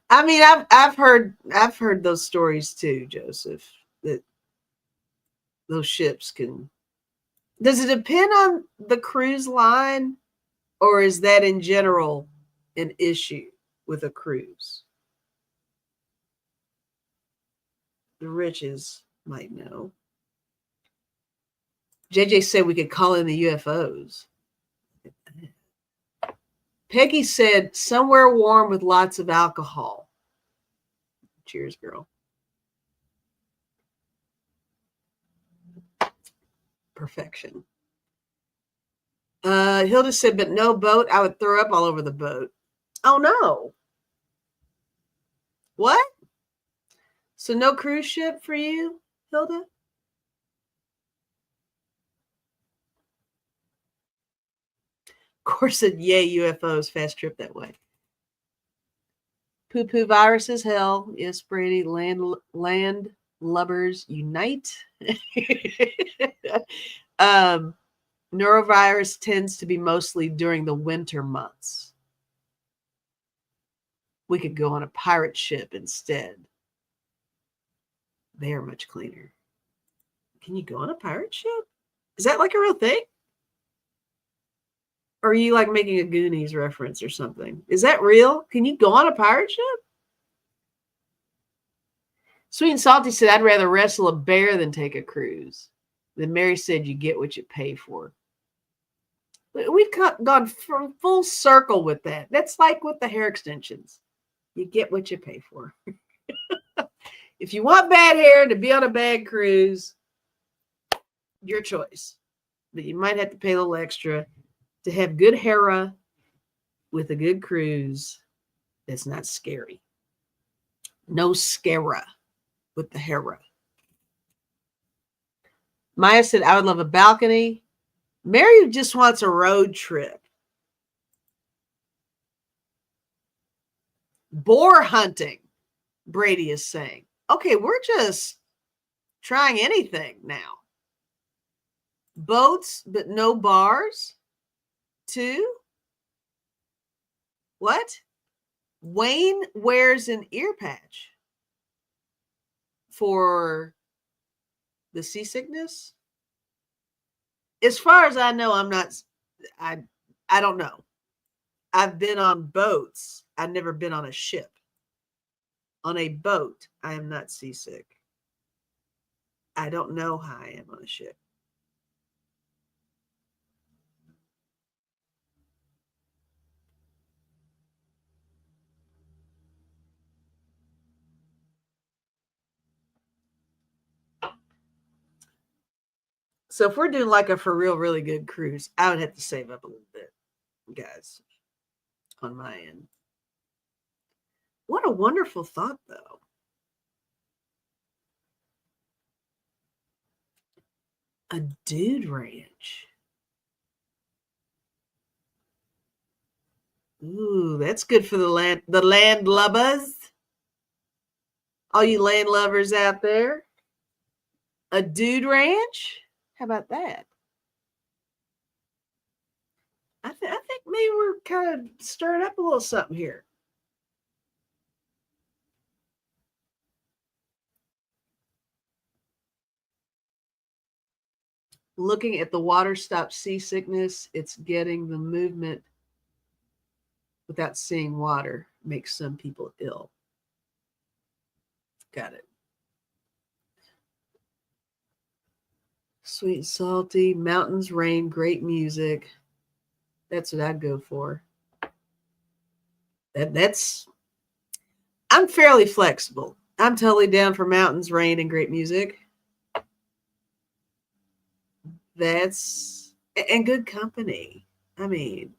I mean, I've heard those stories too, Joseph. That those ships can. Does it depend on the cruise line, or is that in general an issue with a cruise? The riches might know. JJ said we could call in the UFOs. Peggy said somewhere warm with lots of alcohol. Cheers, girl. Perfection. Hilda said, but no boat. I would throw up all over the boat. Oh, no. What? So no cruise ship for you, Hilda? Of course, said, yay, UFOs, fast trip that way. Poo-poo viruses, hell. Yes, Brady, land lubbers unite. Norovirus tends to be mostly during the winter months. We could go on a pirate ship instead. They are much cleaner. Can you go on a pirate ship? Is that like a real thing? Or are you like making a Goonies reference or something? Is that real? Can you go on a pirate ship? Sweet and Salty said, I'd rather wrestle a bear than take a cruise. Then Mary said, you get what you pay for. We've gone from full circle with that. That's like with the hair extensions. You get what you pay for. If you want bad hair to be on a bad cruise, your choice. But you might have to pay a little extra to have good hair with a good cruise that's not scary. No scara with the hair. Maya said, I would love a balcony. Mary just wants a road trip. Boar hunting, Brady is saying. Okay, we're just trying anything now. Boats, but no bars. 2. What? Wayne wears an ear patch for the seasickness. As far as I know, I don't know. I've been on boats. I've never been on a ship. On a boat, I am not seasick. I don't know how I am on a ship. So if we're doing like a for real, really good cruise, I would have to save up a little bit, guys, on my end. What a wonderful thought, though. A dude ranch. Ooh, that's good for the land lubbers. All you land lovers out there. A dude ranch? How about that? I think maybe we're kind of stirring up a little something here. Looking at the water stops seasickness. It's getting the movement without seeing water makes some people ill. Got it. Sweet and salty, mountains, rain, great music. That's what I'd go for. I'm fairly flexible. I'm totally down for mountains, rain, and great music. And good company. I mean,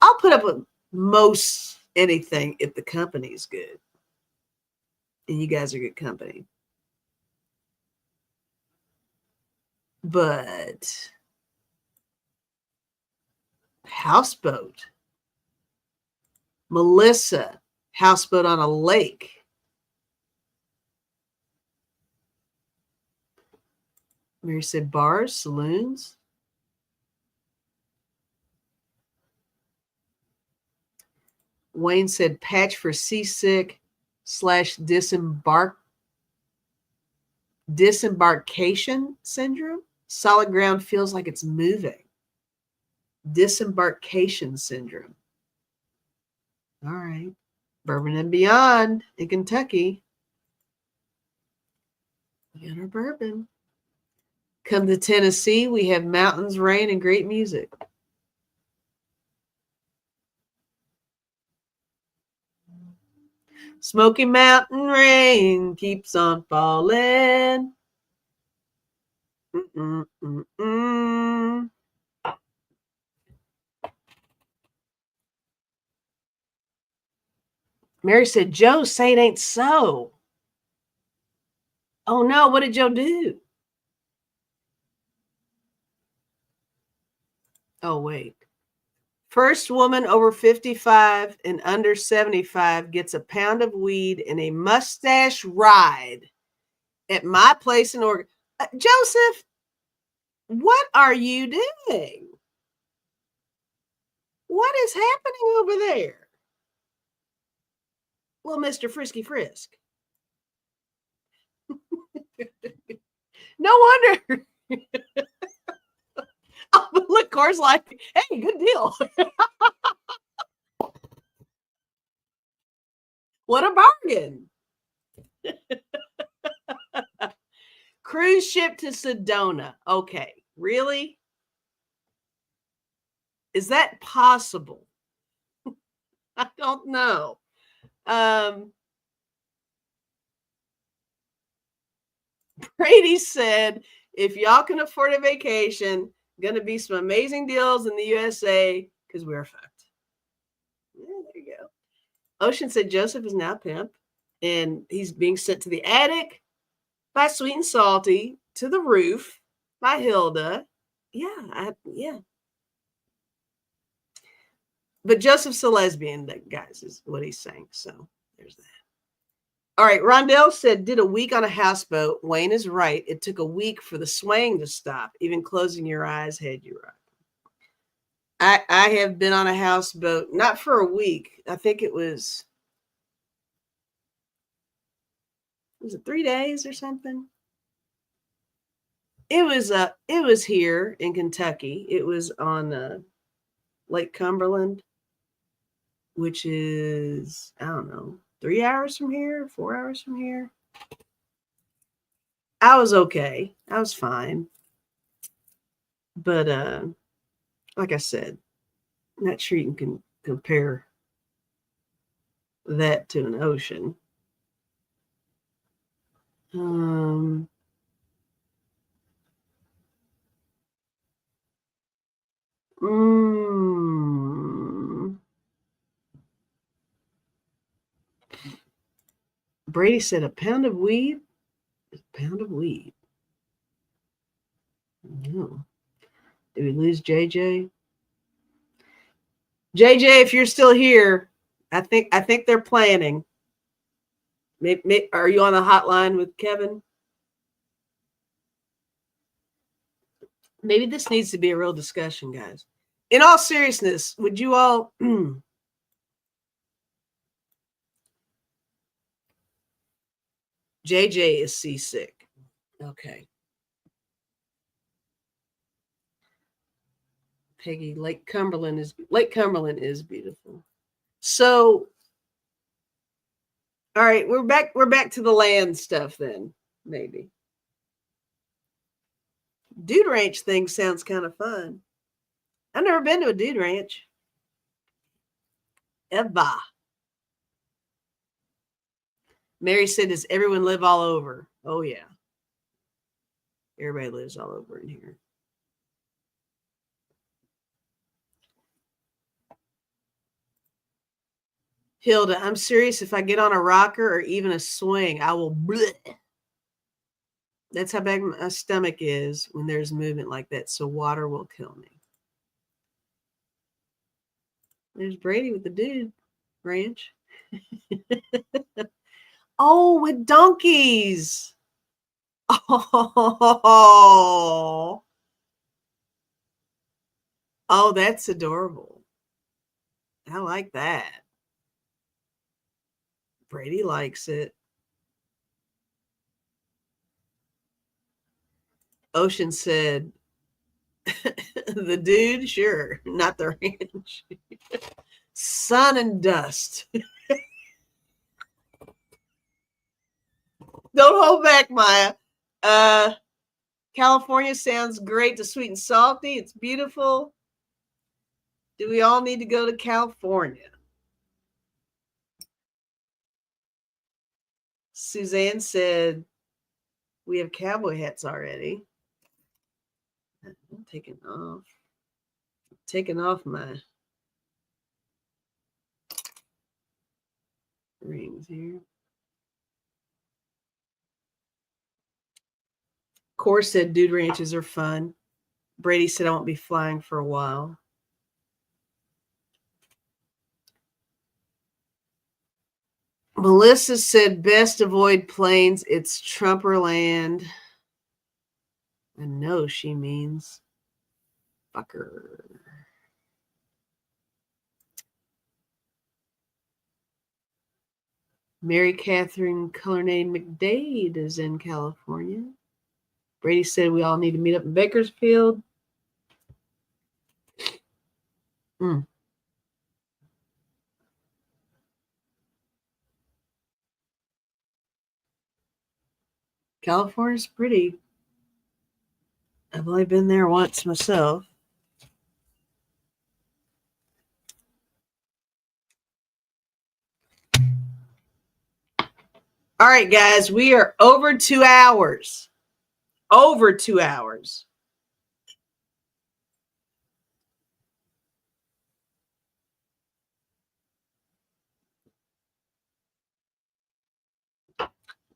I'll put up with most anything if the company's good. And you guys are good company. But houseboat. Melissa, houseboat on a lake. Mary said bars, saloons. Wayne said patch for seasick / disembarkation syndrome. Solid ground feels like it's moving. Disembarkation syndrome. All right. Bourbon and Beyond in Kentucky. We got our bourbon. Come to Tennessee, we have mountains, rain, and great music. Smoky Mountain rain keeps on falling. Mary said, Joe, say it ain't so. Oh no, what did Joe do? Oh, wait. First woman over 55 and under 75 gets a pound of weed and a mustache ride at my place in Oregon. Joseph, what are you doing? What is happening over there? Well, Mr. Frisky Frisk. No wonder. Oh, look, Cora's like, hey, good deal. What a bargain. Cruise ship to Sedona. Okay, really? Is that possible? I don't know. Brady said, if y'all can afford a vacation, going to be some amazing deals in the USA because we're fucked. Yeah, there you go. Ocean said Joseph is now pimp and he's being sent to the attic by Sweet and Salty, to the roof by Hilda. Yeah. But Joseph's a lesbian, guys, is what he's saying. So there's that. All right. Rondell said, did a week on a houseboat. Wayne is right. It took a week for the swaying to stop. Even closing your eyes had you right. I have been on a houseboat, not for a week. I think it was it 3 days or something? It was here in Kentucky. It was on Lake Cumberland, which is, I don't know, 3 hours from here, 4 hours from here. I was okay. I was fine. But like I said, I'm not sure you can compare that to an ocean. Brady said a pound of weed is a pound of weed. No. Did we lose JJ? JJ, if you're still here, I think they're planning. Are you on the hotline with Kevin? Maybe this needs to be a real discussion, guys. In all seriousness, would you all JJ is seasick. Okay. Peggy, Lake Cumberland is beautiful. So, all right, we're back to the land stuff then, maybe. Dude ranch thing sounds kind of fun. I've never been to a dude ranch. Ever. Mary said, does everyone live all over? Oh, yeah. Everybody lives all over in here. Hilda, I'm serious. If I get on a rocker or even a swing, I will bleh. That's how big my stomach is when there's movement like that. So water will kill me. There's Brady with the dude ranch. Oh, with donkeys. Oh. Oh, that's adorable. I like that. Brady likes it. Ocean said, the dude, sure, not the ranch. Sun and dust. Don't hold back, Maya. California sounds great to sweet and salty. It's beautiful. Do we all need to go to California? Suzanne said, we have cowboy hats already. I'm taking off my rings here. Core said dude ranches are fun. Brady said I won't be flying for a while. Melissa said best avoid planes. It's Trumperland. I know she means fucker. Mary Catherine Cullinane McDade is in California. Brady said we all need to meet up in Bakersfield. California's pretty. I've only been there once myself. All right, guys, we are over 2 hours. Over 2 hours.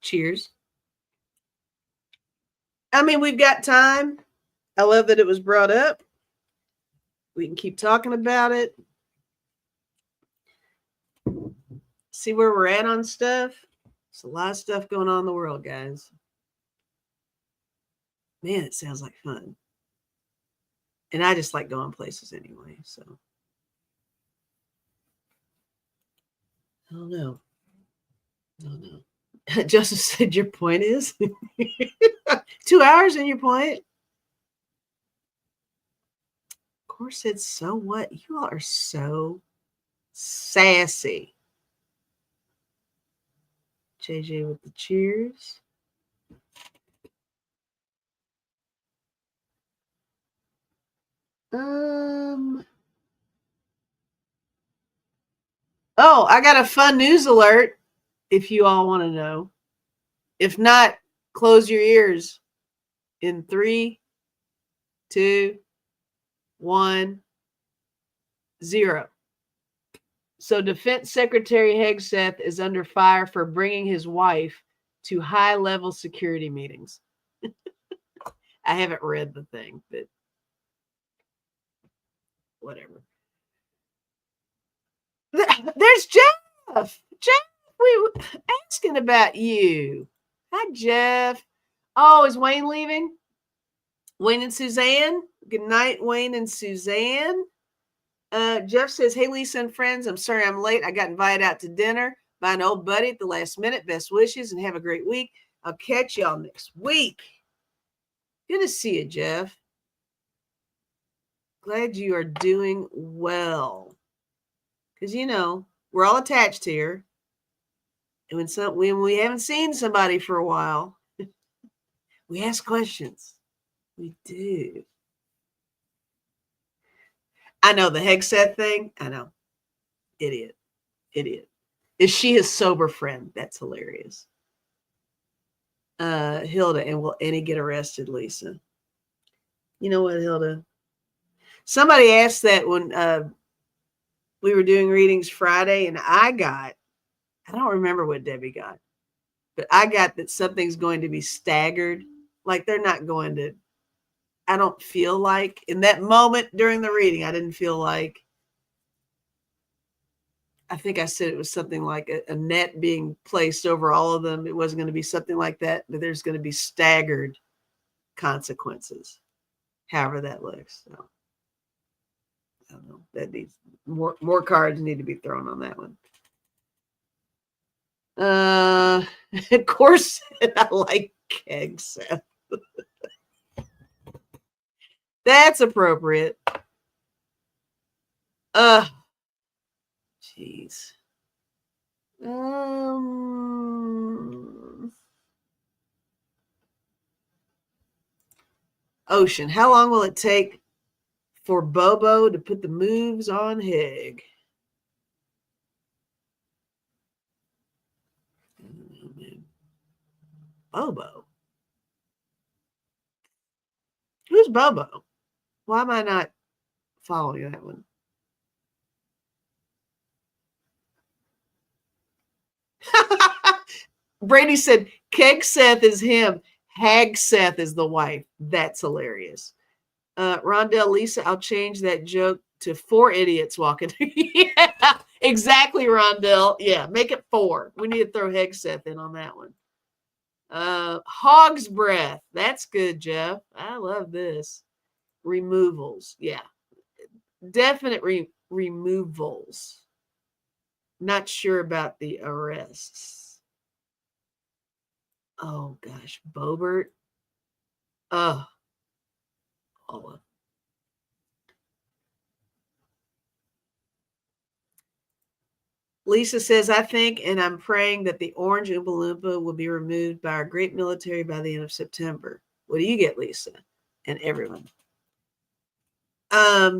Cheers. I mean, we've got time. I love that it was brought up. We can keep talking about it. See where we're at on stuff. There's a lot of stuff going on in the world, guys. Man, it sounds like fun. And I just like going places anyway, so. I don't know. Joseph said your point is 2 hours and your point. Of course, said so what? You all are so sassy. JJ with the cheers. Oh, I got a fun news alert if you all want to know. If not, close your ears. In 3, 2, 1, 0. So Defense Secretary Hegseth is under fire for bringing his wife to high-level security meetings. I haven't read the thing, but whatever. There's Jeff. Jeff, we were asking about you. Hi, Jeff. Oh, is Wayne leaving? Wayne and Suzanne? Good night, Wayne and Suzanne. Jeff says, hey, Lisa and friends, I'm sorry I'm late. I got invited out to dinner by an old buddy at the last minute. Best wishes and have a great week. I'll catch y'all next week. Good to see you, Jeff. Glad you are doing well. Because, you know, we're all attached here. And when we haven't seen somebody for a while, we ask questions. We do. I know the Hegseth thing. I know. Idiot. Is she his sober friend? That's hilarious. Hilda, and will Annie get arrested, Lisa? You know what, Hilda? Somebody asked that when we were doing readings Friday, and I don't remember what Debbie got, but I got that something's going to be staggered. Like they're not going to, I don't feel like in that moment during the reading, I didn't feel like, I think I said it was something like a net being placed over all of them. It wasn't going to be something like that, but there's going to be staggered consequences, however that looks. So I don't know. That needs more cards need to be thrown on that one. Of course, I like keg Seth. That's appropriate. Jeez. Ocean. How long will it take for Bobo to put the moves on Hig? Bobo. Who's Bobo? Why am I not following that one? Brady said, Keg Seth is him. Hag Seth is the wife. That's hilarious. Rondell, Lisa, I'll change that joke to 4 idiots walking. Yeah, exactly, Rondell. Yeah, make it 4. We need to throw Hag Seth in on that one. Hog's breath. That's good, Jeff. I love this. Removals. Yeah. Definite removals. Not sure about the arrests. Oh gosh, Bobert. Oh. Lisa says, I think and I'm praying that the orange Oompa Loompa will be removed by our great military by the end of September. What do you get, Lisa? And everyone. I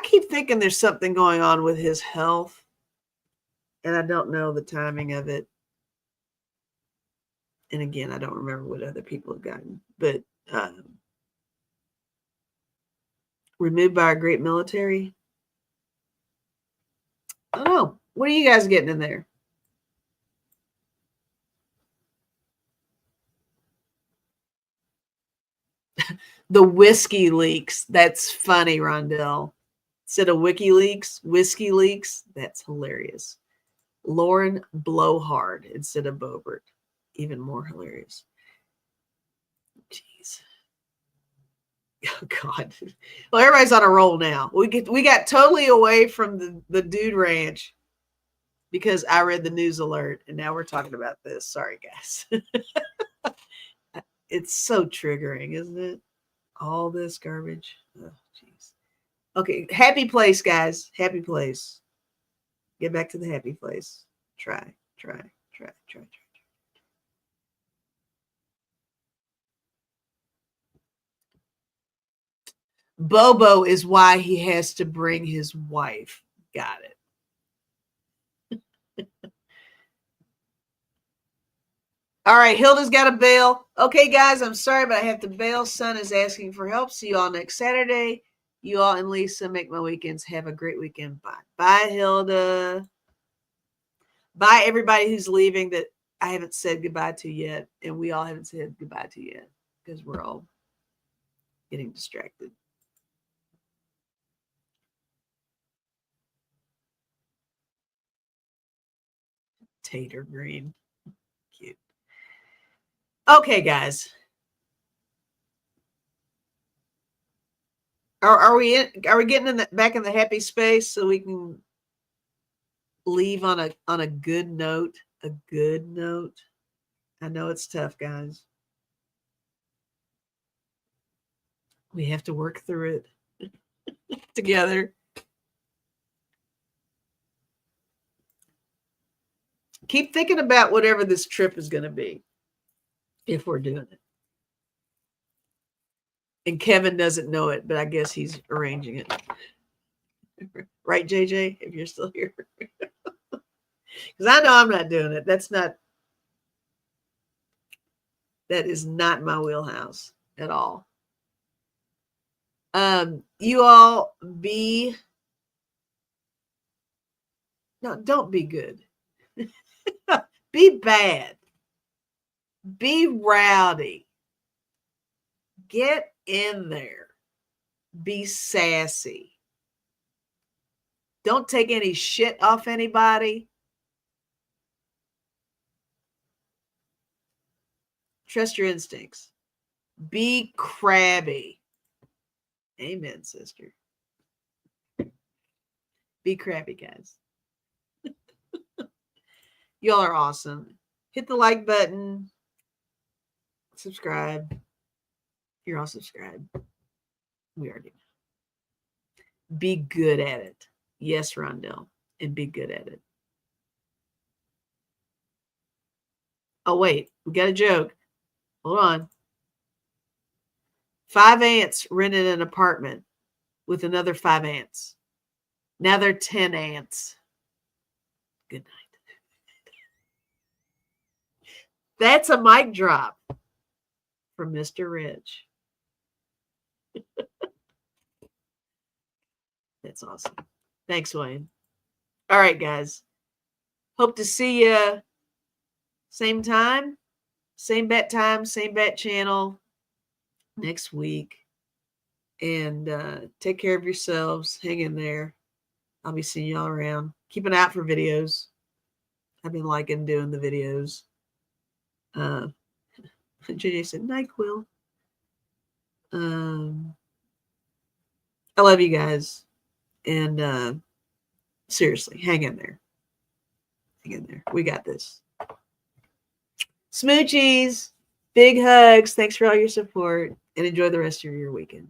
keep thinking there's something going on with his health, and I don't know the timing of it. And again, I don't remember what other people have gotten, but removed by our great military. I don't know. What are you guys getting in there? The whiskey leaks. That's funny, Rondell. Instead of WikiLeaks, whiskey leaks. That's hilarious. Lauren Blowhard instead of Bobert. Even more hilarious. Jeez. Oh God. Well, everybody's on a roll now. We got totally away from the Dude Ranch because I read the news alert, and now we're talking about this. Sorry, guys. It's so triggering, isn't it? All this garbage. Oh, jeez. Okay, happy place, guys. Happy place. Get back to the happy place. Try. Bobo is why he has to bring his wife. Got it. All right, Hilda's got to bail. Okay, guys, I'm sorry, but I have to bail. Son is asking for help. See you all next Saturday. You all and Lisa make my weekends. Have a great weekend. Bye. Bye, Hilda. Bye, everybody who's leaving that I haven't said goodbye to yet, and we all haven't said goodbye to yet because we're all getting distracted. Tater green. Cute. Okay, guys. Are we getting in back in the happy space so we can leave on a good note? A good note. I know it's tough, guys. We have to work through it together. Keep thinking about whatever this trip is going to be if we're doing it. And Kevin doesn't know it, but I guess he's arranging it. Right, JJ, if you're still here? Because I know I'm not doing it. That is not my wheelhouse at all. You all don't be good. Be bad. Be rowdy. Get in there. Be sassy. Don't take any shit off anybody. Trust your instincts. Be crabby. Amen, sister. Be crabby, guys. Y'all are awesome. Hit the like button. Subscribe. You're all subscribed. We already know. Be good at it. Yes, Rondell. And be good at it. Oh, wait. We got a joke. Hold on. 5 ants rented an apartment with another 5 ants. Now they're 10 ants. Good night. That's a mic drop from Mr. Rich. That's awesome. Thanks, Wayne. All right, guys. Hope to see you same time, same bat time, same bat channel next week. And take care of yourselves. Hang in there. I'll be seeing y'all around. Keep an eye out for videos. I've been liking doing the videos. JJ said, NyQuil. I love you guys. And seriously, hang in there. Hang in there. We got this. Smoochies. Big hugs. Thanks for all your support. And enjoy the rest of your weekend.